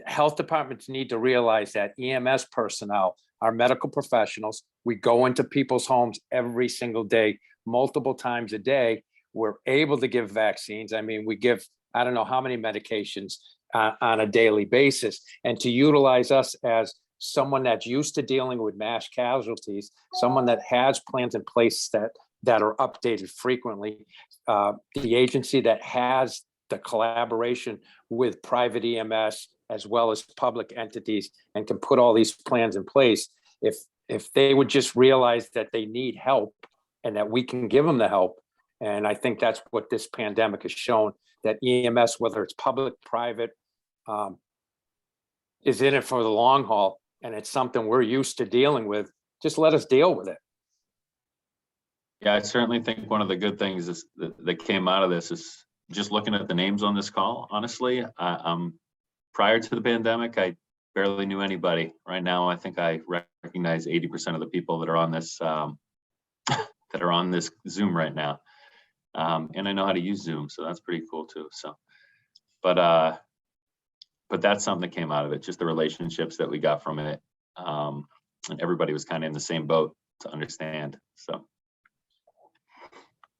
health departments need to realize that EMS personnel are medical professionals. We go into people's homes every single day, multiple times a day. We're able to give vaccines. We give, I don't know how many medications on a daily basis, and to utilize us as someone that's used to dealing with mass casualties, someone that has plans in place that are updated frequently, the agency that has the collaboration with private EMS as well as public entities and can put all these plans in place. If they would just realize that they need help and that we can give them the help. And I think that's what this pandemic has shown, that EMS, whether it's public, private, is in it for the long haul. And it's something we're used to dealing with. Just let us deal with it. Yeah, I certainly think one of the good things is that came out of this is just looking at the names on this call. Honestly, prior to the pandemic, I barely knew anybody. Right now, I think I recognize 80% of the people that are on this Zoom right now. And I know how to use Zoom, so that's pretty cool too. So, but that's something that came out of it, just the relationships that we got from it. And everybody was kind of in the same boat to understand. So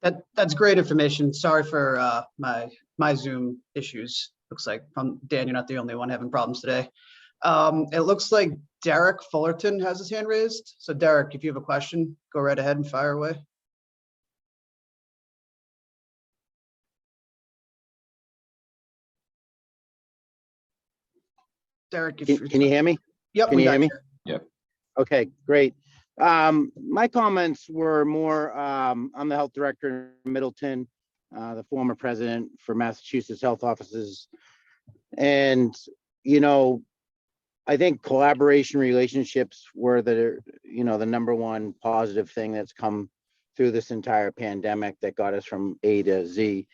That's great information. Sorry for my Zoom issues. Looks like, Dan, you're not the only one having problems today. It looks like Derek Fullerton has his hand raised. So Derek, if you have a question, go right ahead and fire away. Derek, Can you hear me? Yep. Can you hear me? Yep. Okay, great. My comments were more, I'm the health director in Middleton, the former president for Massachusetts Health Offices And, I think collaboration relationships were the number one positive thing that's come through this entire pandemic that got us from A to Z,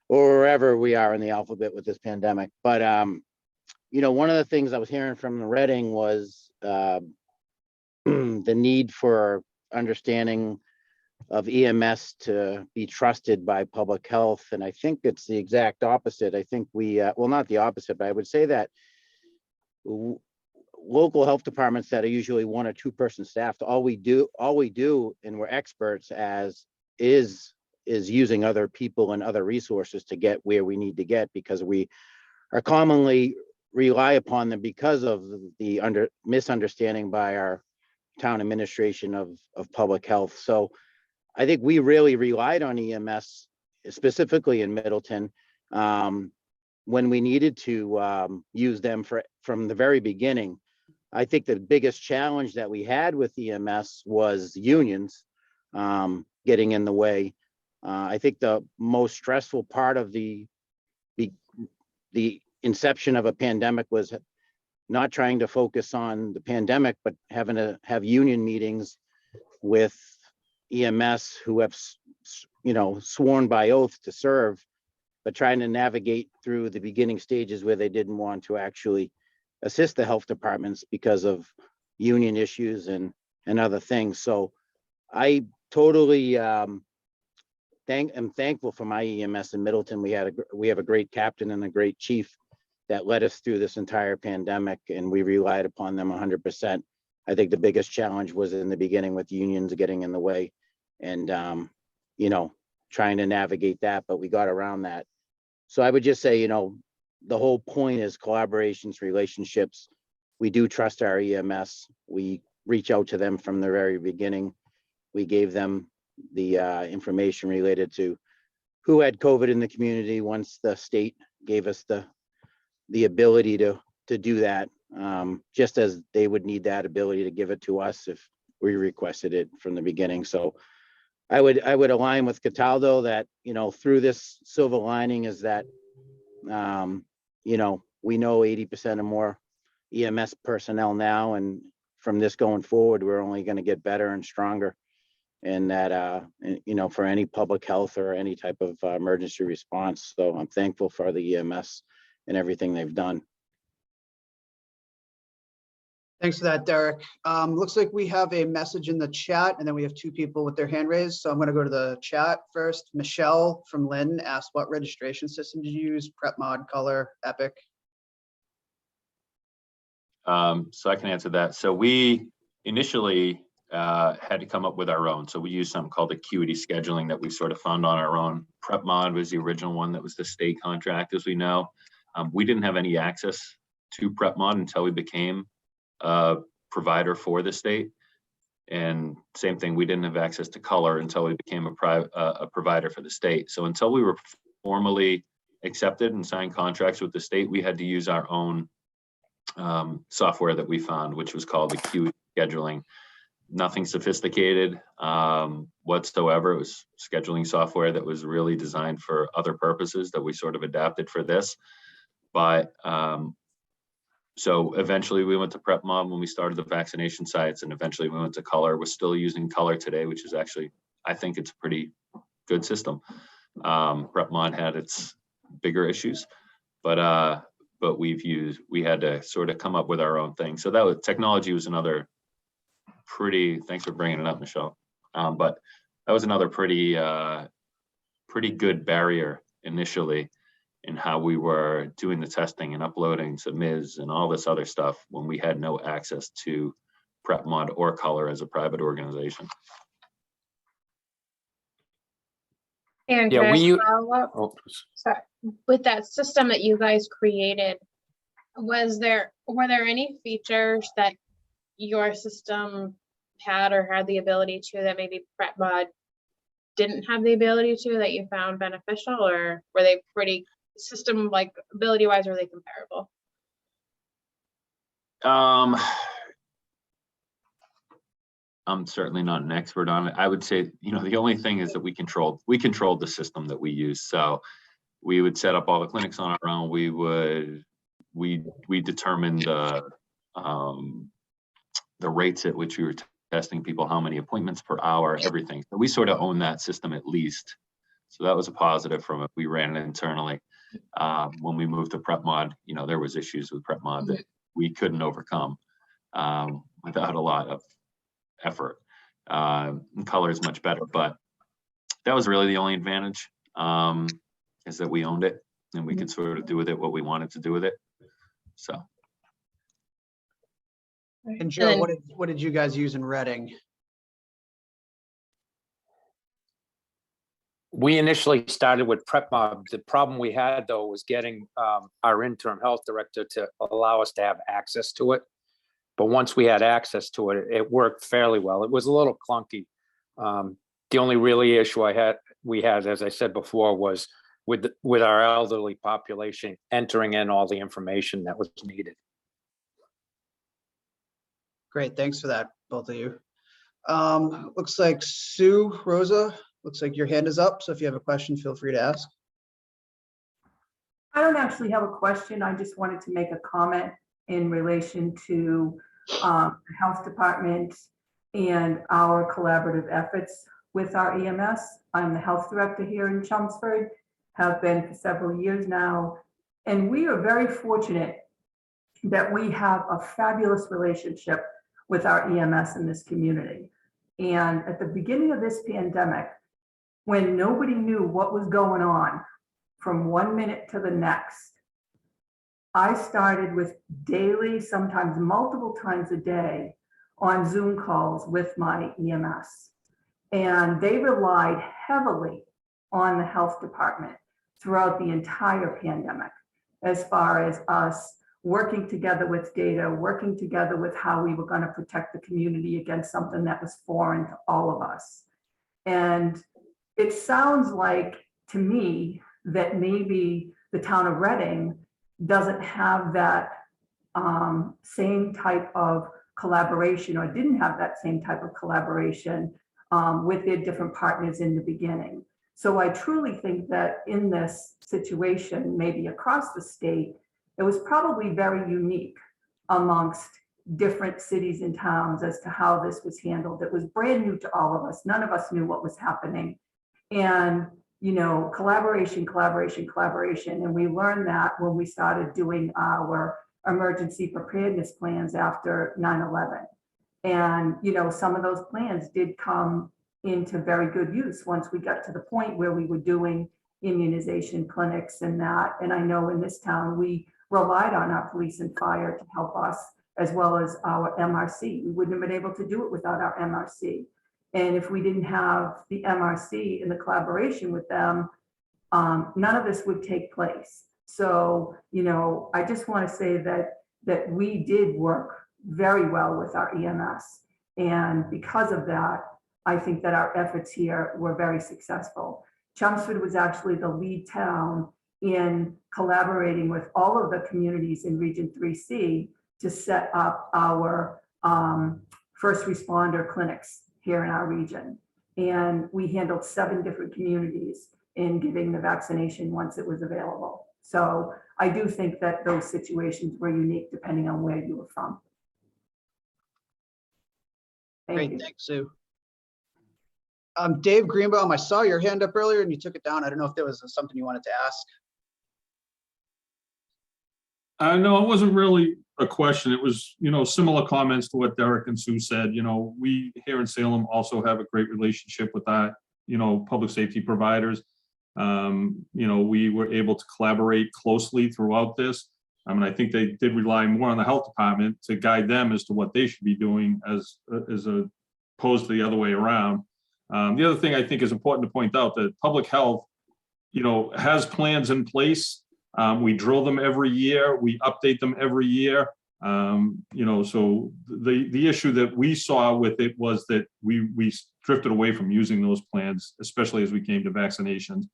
or wherever we are in the alphabet with this pandemic. But, one of the things I was hearing from the Reading was the need for understanding of EMS to be trusted by public health. And I think it's the exact opposite. I think well, not the opposite, but I would say that local health departments that are usually 1 or 2 person staffed, all we do, and we're experts as is using other people and other resources to get where we need to get, because we are commonly rely upon them because of the misunderstanding by our town administration of public health. So I think we really relied on EMS, specifically in Middleton, when we needed to use them from the very beginning. I think the biggest challenge that we had with EMS was unions getting in the way. I think the most stressful part of the inception of a pandemic was not trying to focus on the pandemic, but having to have union meetings with EMS who have, sworn by oath to serve, but trying to navigate through the beginning stages where they didn't want to actually assist the health departments because of union issues and other things. So I totally am thankful for my EMS in Middleton. We have a great captain and a great chief that led us through this entire pandemic, and we relied upon them 100%. I think the biggest challenge was in the beginning with unions getting in the way and, trying to navigate that, but we got around that. So I would just say, the whole point is collaborations, relationships. We do trust our EMS. We reach out to them from the very beginning. We gave them the information related to who had COVID in the community once the state gave us the ability to do that, just as they would need that ability to give it to us if we requested it from the beginning. So I would align with Cataldo that, through this silver lining is that, we know 80% or more EMS personnel now, and from this going forward, we're only going to get better and stronger. And that, for any public health or any type of emergency response. So I'm thankful for the EMS and everything they've done. Thanks for that, Derek. Looks like we have a message in the chat, and then we have 2 people with their hand raised. So I'm going to go to the chat first. Michelle from Lynn asked, what registration system did you use? Prep Mod, Color, Epic? So I can answer that. So we initially had to come up with our own. So we used something called Acuity Scheduling that we sort of found on our own. Prep Mod was the original one that was the state contract, as we know. We didn't have any access to Prep Mod until we became a provider for the state. And same thing, we didn't have access to Color until we became a provider for the state. So until we were formally accepted and signed contracts with the state, we had to use our own software that we found, which was called Acuity Scheduling. Nothing sophisticated whatsoever. It was scheduling software that was really designed for other purposes that we sort of adapted for this. But so eventually we went to Prep Mod when we started the vaccination sites, and eventually we went to Color. We're still using Color today, which is actually, I think it's a pretty good system. Prep Mod had its bigger issues, but we had to sort of come up with our own thing. So that was, technology was another pretty, thanks for bringing it up, Michelle. But that was another pretty good barrier initially in how we were doing the testing and uploading submittals and all this other stuff when we had no access to Prep Mod or Color as a private organization. And Yeah, can I follow up? Oh, Sorry. With that system that you guys created, were there any features that your system had or had the ability to that maybe Prep Mod didn't have the ability to, that you found beneficial, or were they pretty system, like ability wise, are they comparable? I'm certainly not an expert on it. I would say, the only thing is that we controlled the system that we use. So we would set up all the clinics on our own. We would we determined the rates at which we were testing people, how many appointments per hour, everything. So we sort of own that system at least. So that was a positive from it. We ran it internally. When we moved to Prep Mod, you know, there was issues with Prep Mod that we couldn't overcome without a lot of effort. Color is much better, but that was really the only advantage, is that we owned it and we could sort of do with it what we wanted to do with it. So. And Joe, what did you guys use in Reading? We initially started with PrepMob. The problem we had though was getting our interim health director to allow us to have access to it. But once we had access to it, it worked fairly well. It was a little clunky. The only really issue we had, as I said before, was with our elderly population entering in all the information that was needed. Great, thanks for that, both of you. Looks like Sue Rosa, looks like your hand is up. So if you have a question, feel free to ask. I don't actually have a question. I just wanted to make a comment in relation to the health department and our collaborative efforts with our EMS. I'm the health director here in Chelmsford, have been for several years now, and we are very fortunate that we have a fabulous relationship with our EMS in this community. And at the beginning of this pandemic, when nobody knew what was going on from 1 minute to the next, I started with daily, sometimes multiple times a day, on Zoom calls with my EMS. And they relied heavily on the health department throughout the entire pandemic, as far as us working together with data, working together with how we were going to protect the community against something that was foreign to all of us. And it sounds like to me that maybe the town of Reading doesn't have that same type of collaboration, or didn't have that same type of collaboration with their different partners in the beginning. So I truly think that in this situation, maybe across the state, it was probably very unique amongst different cities and towns as to how this was handled. It was brand new to all of us. None of us knew what was happening. And, you know, collaboration. And we learned that when we started doing our emergency preparedness plans after 9/11. And, you know, some of those plans did come into very good use once we got to the point where we were doing immunization clinics and that. And I know in this town, we relied on our police and fire to help us, as well as our MRC. We wouldn't have been able to do it without our MRC. And if we didn't have the MRC and the collaboration with them, none of this would take place. So, you know, I just want to say that we did work very well with our EMS. And because of that, I think that our efforts here were very successful. Chelmsford was actually the lead town in collaborating with all of the communities in Region 3C to set up our first responder clinics here in our region. And we handled 7 different communities in giving the vaccination once it was available. So I do think that those situations were unique depending on where you were from. Thank you. Thanks, Sue. Dave Greenbaum, I saw your hand up earlier and you took it down. I don't know if there was something you wanted to ask. No, it wasn't really a question. It was, you know, similar comments to what Derek and Sue said. You know, we here in Salem also have a great relationship with that, you know, public safety providers. You know, we were able to collaborate closely throughout this. I mean, I think they did rely more on the health department to guide them as to what they should be doing as opposed to the other way around. The other thing I think is important to point out that public health, you know, has plans in place. We drill them every year. We update them every year. You know, so the issue that we saw with it was that we drifted away from using those plans, especially as we came to vaccinations.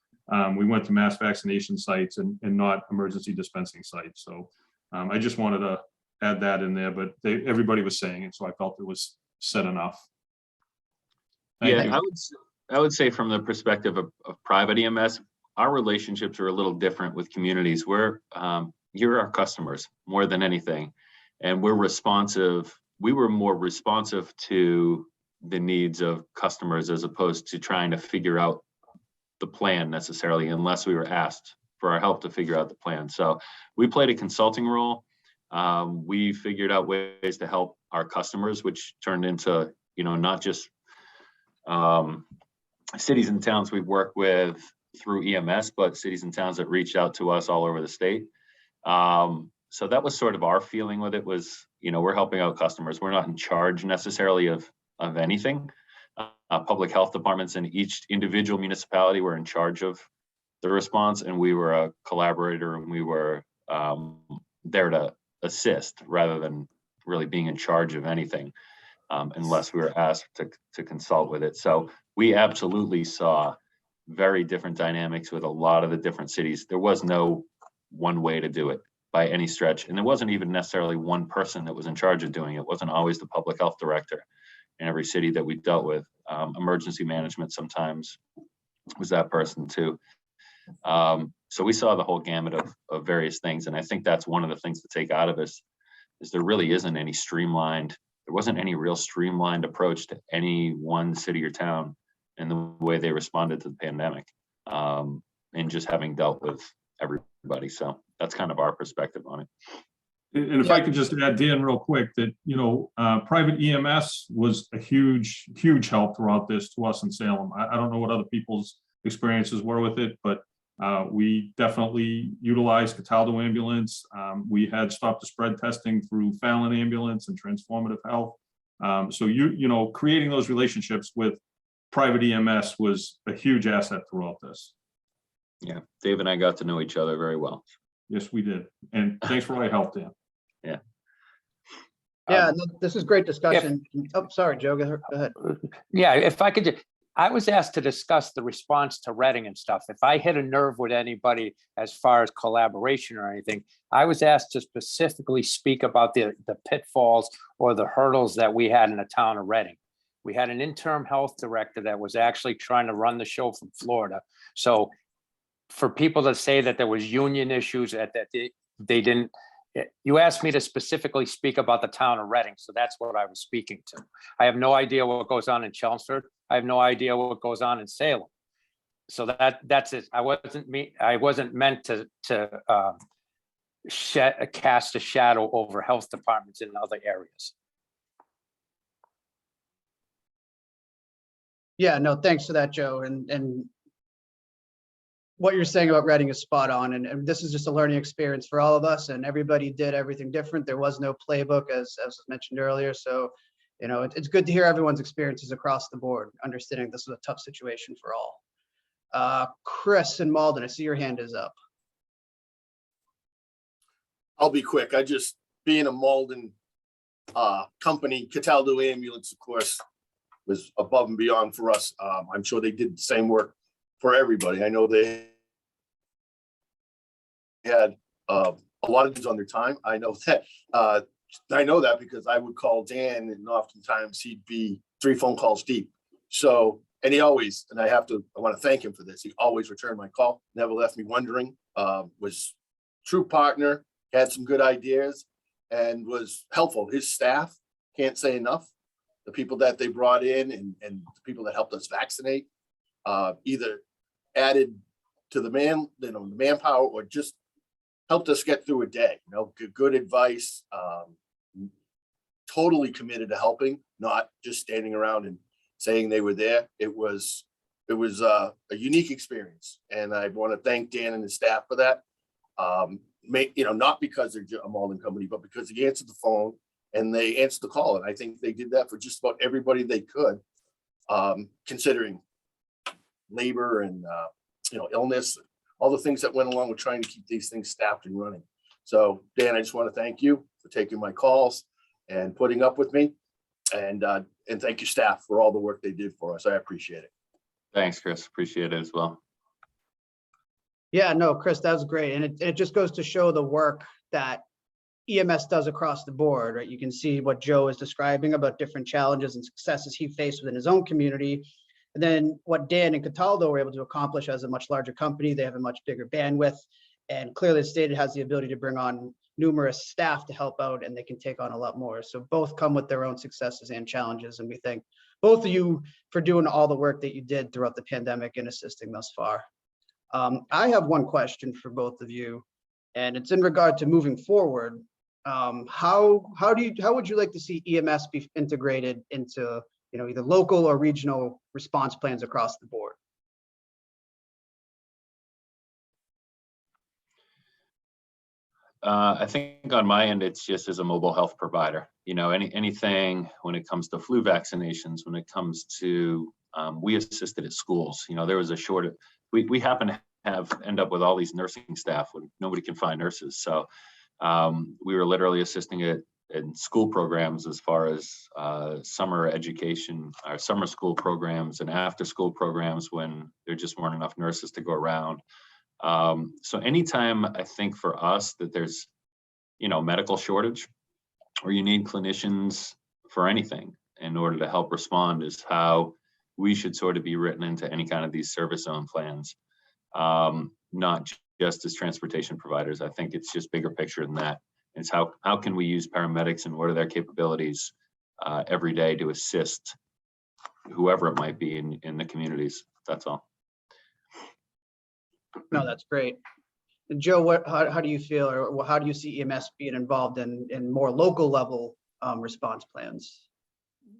We went to mass vaccination sites and not emergency dispensing sites. So I just wanted to add that in there, but everybody was saying it, so I felt it was said enough. Thank you. I would say from the perspective of private EMS, our relationships are a little different with communities. We're you're our customers more than anything. And we're responsive. We were more responsive to the needs of customers as opposed to trying to figure out the plan necessarily, unless we were asked for our help to figure out the plan. So we played a consulting role. We figured out ways to help our customers, which turned into, not just cities and towns we work with through EMS, but cities and towns that reached out to us all over the state. So that was sort of our feeling with it was, we're helping out customers. We're not in charge necessarily of anything. Public health departments in each individual municipality were in charge of the response, and we were a collaborator, and we were there to assist rather than really being in charge of anything, unless we were asked to consult with it. So we absolutely saw very different dynamics with a lot of the different cities. There was no one way to do it by any stretch. And there wasn't even necessarily one person that was in charge of doing it. It wasn't always the public health director in every city that we dealt with. Emergency management sometimes was that person too. So we saw the whole gamut of various things. And I think that's one of the things to take out of this is there really isn't any there wasn't any real streamlined approach to any one city or town in the way they responded to the pandemic, and just having dealt with everybody. So that's kind of our perspective on it. And if I could just add, Dan, real quick, that, private EMS was a huge, huge help throughout this to us in Salem. I don't know what other people's experiences were with it, but we definitely utilized Cataldo ambulance. We had stop the spread testing through Fallon ambulance and transformative health. So creating those relationships with private EMS was a huge asset throughout this. Yeah, Dave and I got to know each other very well. Yes, we did. And thanks for all your help, Dan. Yeah. Yeah, no, this is great discussion. Oh, sorry, Joe, go ahead. Yeah, if I could, I was asked to discuss the response to Reading and stuff. If I hit a nerve with anybody as far as collaboration or anything, I was asked to specifically speak about the pitfalls or the hurdles that we had in the town of Reading. We had an interim health director that was actually trying to run the show from Florida. So for people to say that there was union issues that they didn't, you asked me to specifically speak about the town of Reading, so that's what I was speaking to. I have no idea what goes on in Chelmsford. I have no idea what goes on in Salem. So that's it. I wasn't meant to cast a shadow over health departments in other areas. Yeah, no, thanks for that, Joe. And what you're saying about Reading is spot on. And this is just a learning experience for all of us, and everybody did everything different. There was no playbook, as was mentioned earlier. So, it's good to hear everyone's experiences across the board, understanding this was a tough situation for all. Chris and Malden, I see your hand is up. I'll be quick. Being a Malden company, Cataldo ambulance, of course, was above and beyond for us. I'm sure they did the same work for everybody. I know they had a lot of things on their time. I know that because I would call Dan, and oftentimes he'd be 3 phone calls deep. So, and he always, and I want to thank him for this. He always returned my call, never left me wondering, was true partner, had some good ideas, and was helpful. His staff, can't say enough. The people that they brought in and the people that helped us vaccinate, either added to the manpower or just helped us get through a day. Good advice, totally committed to helping, not just standing around and saying they were there. It was a unique experience, and I want to thank Dan and his staff for that. Not because they're a Malden company, but because he answered the phone and they answered the call. And I think they did that for just about everybody they could, considering labor and illness, all the things that went along with trying to keep these things staffed and running. So Dan, I just want to thank you for taking my calls and putting up with me, and thank your staff for all the work they did for us. I appreciate it. Thanks, Chris. Appreciate it as well. Yeah, no, Chris, that was great. And it just goes to show the work that EMS does across the board, right? You can see what Joe is describing about different challenges and successes he faced within his own community. And then what Dan and Cataldo were able to accomplish as a much larger company. They have a much bigger bandwidth. And clearly the state has the ability to bring on numerous staff to help out, and they can take on a lot more. So both come with their own successes and challenges. And we thank both of you for doing all the work that you did throughout the pandemic and assisting thus far. I have one question for both of you, and it's in regard to moving forward. How would you like to see EMS be integrated into, either local or regional response plans across the board? I think on my end, it's just as a mobile health provider, anything when it comes to flu vaccinations, when it comes to, we assisted at schools, there was a shortage. We happen to end up with all these nursing staff when nobody can find nurses. So we were literally assisting it in school programs as far as summer education, our summer school programs and after school programs when there just weren't enough nurses to go around. So anytime I think for us that there's, medical shortage or you need clinicians for anything in order to help respond is how we should sort of be written into any kind of these service zone plans. Not just as transportation providers. I think it's just bigger picture than that. It's how can we use paramedics and what are their capabilities every day to assist whoever it might be in the communities. That's all. No, that's great. And Joe, how do you feel, or how do you see EMS being involved in more local level response plans?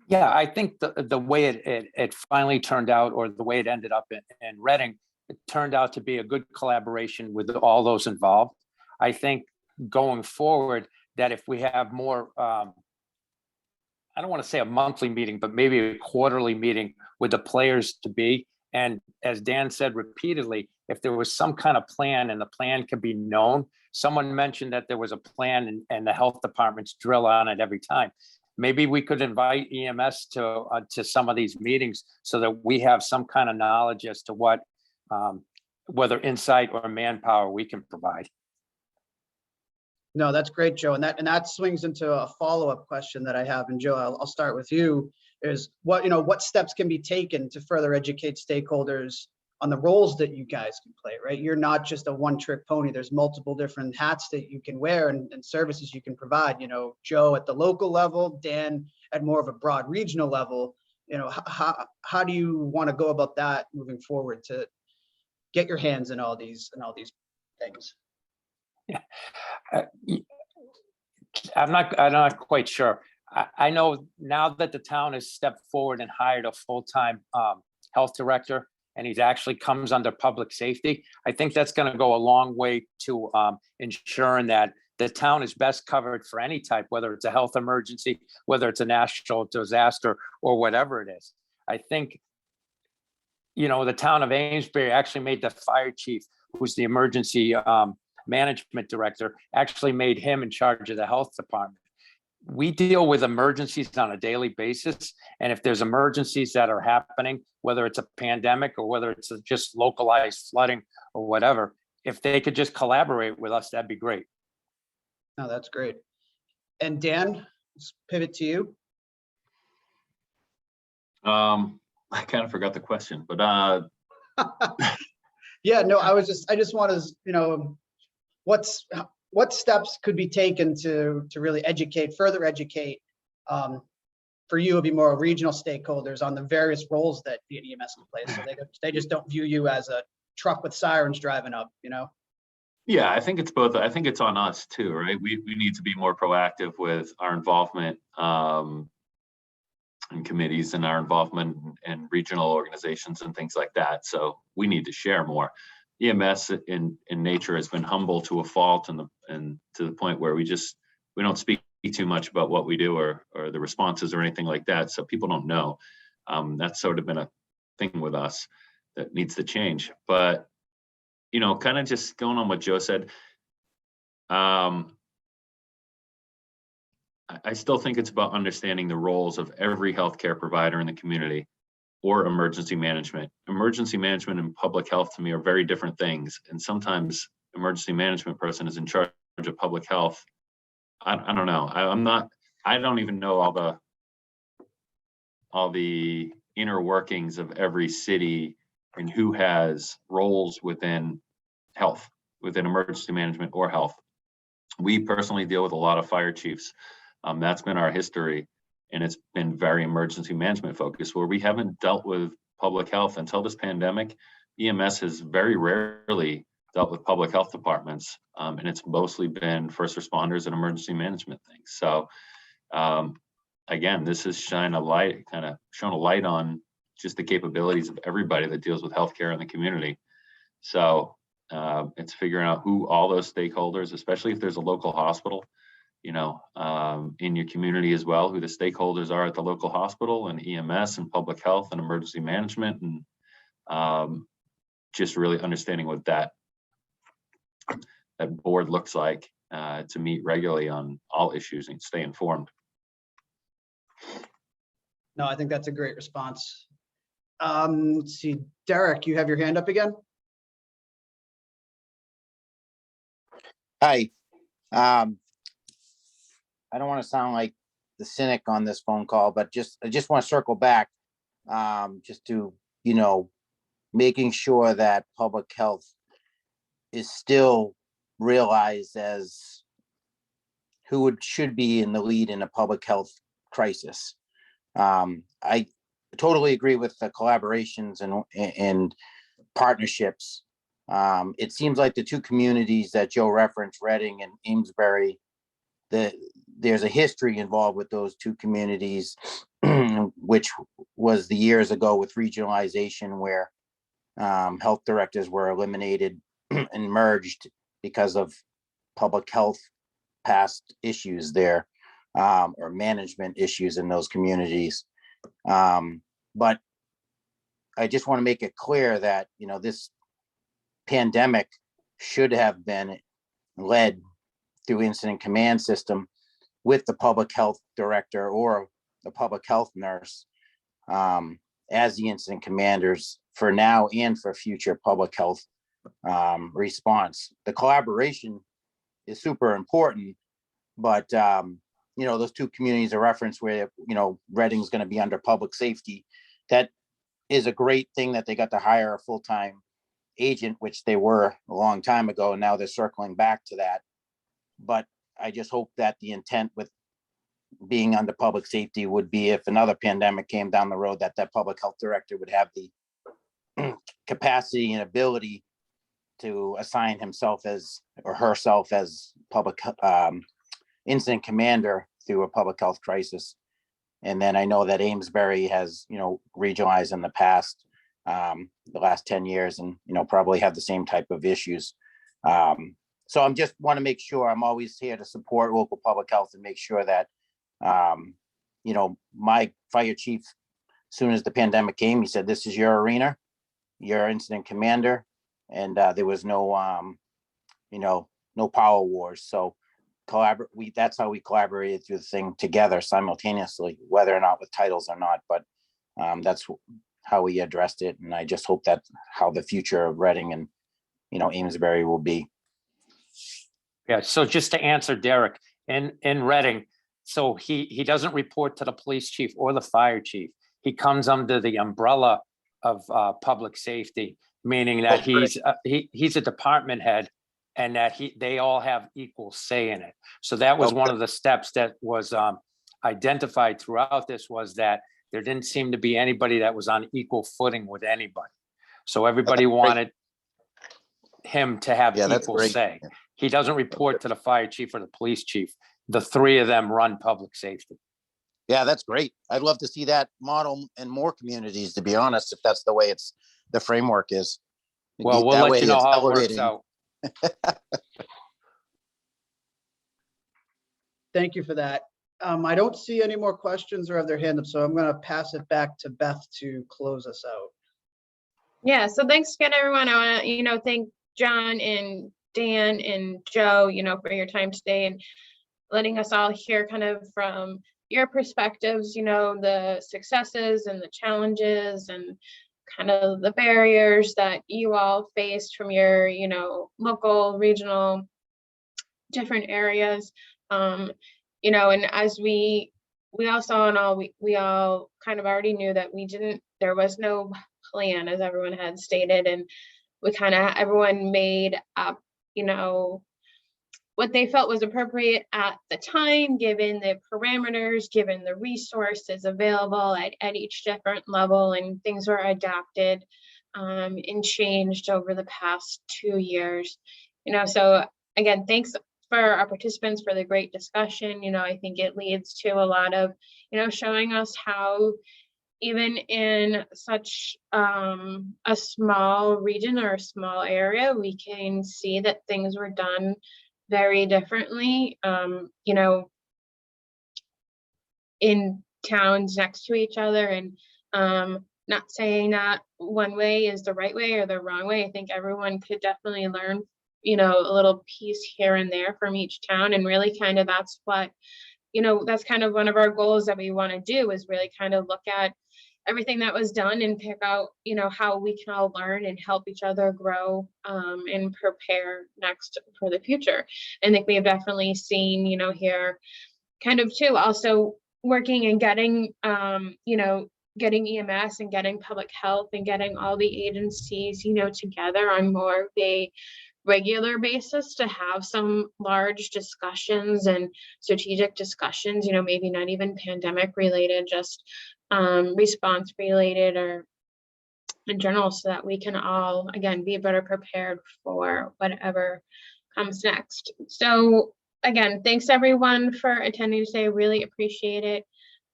Yeah, I think the way it finally turned out, or the way it ended up in Reading, it turned out to be a good collaboration with all those involved. I think going forward, that if we have more, I don't want to say a monthly meeting, but maybe a quarterly meeting with the players to be. And as Dan said repeatedly, if there was some kind of plan and the plan could be known, someone mentioned that there was a plan and the health departments drill on it every time. Maybe we could invite EMS to some of these meetings so that we have some kind of knowledge as to what, whether insight or manpower we can provide. No, that's great, Joe. And that swings into a follow-up question that I have. And Joe, I'll start with you. Is what steps can be taken to further educate stakeholders on the roles that you guys can play, right? You're not just a one-trick pony. There's multiple different hats that you can wear and services you can provide. Joe at the local level, Dan at more of a broad regional level. How do you want to go about that moving forward to get your hands in all these things? Yeah, I'm not quite sure. I know now that the town has stepped forward and hired a full-time health director, and he's actually comes under public safety. I think that's going to go a long way to ensuring that the town is best covered for any type, whether it's a health emergency, whether it's a national disaster, or whatever it is. I think, the town of Amesbury actually made the fire chief, who's the emergency management director, actually made him in charge of the health department. We deal with emergencies on a daily basis. And if there's emergencies that are happening, whether it's a pandemic or whether it's just localized flooding or whatever, if they could just collaborate with us, that'd be great. No, that's great. And Dan, let's pivot to you. I kind of forgot the question, but yeah, no, I just want to, what steps could be taken to really further educate, for you, it'd be more regional stakeholders on the various roles that the EMS can play, so they just don't view you as a truck with sirens driving up, Yeah, I think it's both. I think it's on us too, right? We need to be more proactive with our involvement in committees and our involvement in regional organizations and things like that. So we need to share more. EMS in nature has been humble to a fault, and to the point where we don't speak too much about what we do or the responses or anything like that. So people don't know. That's sort of been a thing with us that needs to change. But kind of just going on what Joe said, I still think it's about understanding the roles of every healthcare provider in the community, or emergency management. Emergency management and public health to me are very different things. And sometimes emergency management person is in charge of public health. I don't know. I don't even know all the inner workings of every city and who has roles within health. within emergency management or health. We personally deal with a lot of fire chiefs. That's been our history, and it's been very emergency management focused, where we haven't dealt with public health until this pandemic. EMS has very rarely dealt with public health departments, and it's mostly been first responders and emergency management things. So again, this has shown a light on just the capabilities of everybody that deals with healthcare in the community. So it's figuring out who all those stakeholders, especially if there's a local hospital, in your community as well, who the stakeholders are at the local hospital, and EMS and public health and emergency management, and just really understanding what that board looks like to meet regularly on all issues and stay informed. No, I think that's a great response. Let's see, Derek, you have your hand up again? Hi. I don't want to sound like the cynic on this phone call, but I just want to circle back just to, making sure that public health is still realized as who should be in the lead in a public health crisis. I totally agree with the collaborations and partnerships. It seems like the two communities that Joe referenced, Reading and Amesbury, there's a history involved with those two communities, which was the years ago with regionalization, where health directors were eliminated and merged because of public health past issues there, or management issues in those communities. But I just want to make it clear that, this pandemic should have been led through incident command system with the public health director or the public health nurse as the incident commanders for now and for future public health response. The collaboration is super important, but those two communities are referenced where, Reading's going to be under public safety. That is a great thing that they got to hire a full-time agent, which they were a long time ago, and now they're circling back to that. But I just hope that the intent with being under public safety would be, if another pandemic came down the road, that public health director would have the capacity and ability to assign himself or herself as public incident commander through a public health crisis. And then I know that Amesbury has, regionalized in the past, the last 10 years, and, probably have the same type of issues. So I'm just want to make sure I'm always here to support local public health and make sure that, my fire chief, as soon as the pandemic came, he said, "This is your arena, your incident commander." And there was no, no power wars. So that's how we collaborated through the thing together simultaneously, whether or not with titles or not. But that's how we addressed it. And I just hope that's how the future of Reading and, Amesbury will be. Yeah, so just to answer Derek, in Reading, so he doesn't report to the police chief or the fire chief. He comes under the umbrella of public safety, meaning that he's a department head, and that they all have equal say in it. So that was one of the steps that was identified throughout this, was that there didn't seem to be anybody that was on equal footing with anybody. So everybody wanted him to have equal say. He doesn't report to the fire chief or the police chief. The three of them run public safety. Yeah, that's great. I'd love to see that model in more communities, to be honest, if that's the way the framework is. Well, we'll let you know how it works out. Thank you for that. I don't see any more questions or have their hand up, so I'm going to pass it back to Beth to close us out. Yeah, so thanks again, everyone. I want to, thank John and Dan and Joe, for your time today and letting us all hear kind of from your perspectives, the successes and the challenges and kind of the barriers that you all faced from your, local, regional, different areas. And as we all saw and all, we all kind of already knew that there was no plan, as everyone had stated, and everyone made up you know, what they felt was appropriate at the time, given the parameters, given the resources available at each different level, and things were adapted and changed over the past 2 years. You know, so again, thanks for our participants for the great discussion. You know, I think it leads to a lot of, you know, showing us how even in such a small region or a small area, we can see that things were done very differently, you know, in towns next to each other. And not saying that one way is the right way or the wrong way. I think everyone could definitely learn, you know, a little piece here and there from each town. And really kind of that's what, you know, that's kind of one of our goals that we want to do, is really kind of look at everything that was done and pick out, you know, how we can all learn and help each other grow and prepare next for the future. I think we have definitely seen, you know, here kind of too, also working and getting, you know, getting EMS and getting public health and getting all the agencies, you know, together on more of a regular basis to have some large discussions and strategic discussions, you know, maybe not even pandemic related, just response related or in general, so that we can all, again, be better prepared for whatever comes next. So again, thanks everyone for attending today. Really appreciate it.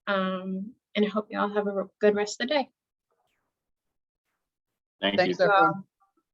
And I hope you all have a good rest of the day. Thank you. Thanks, everyone.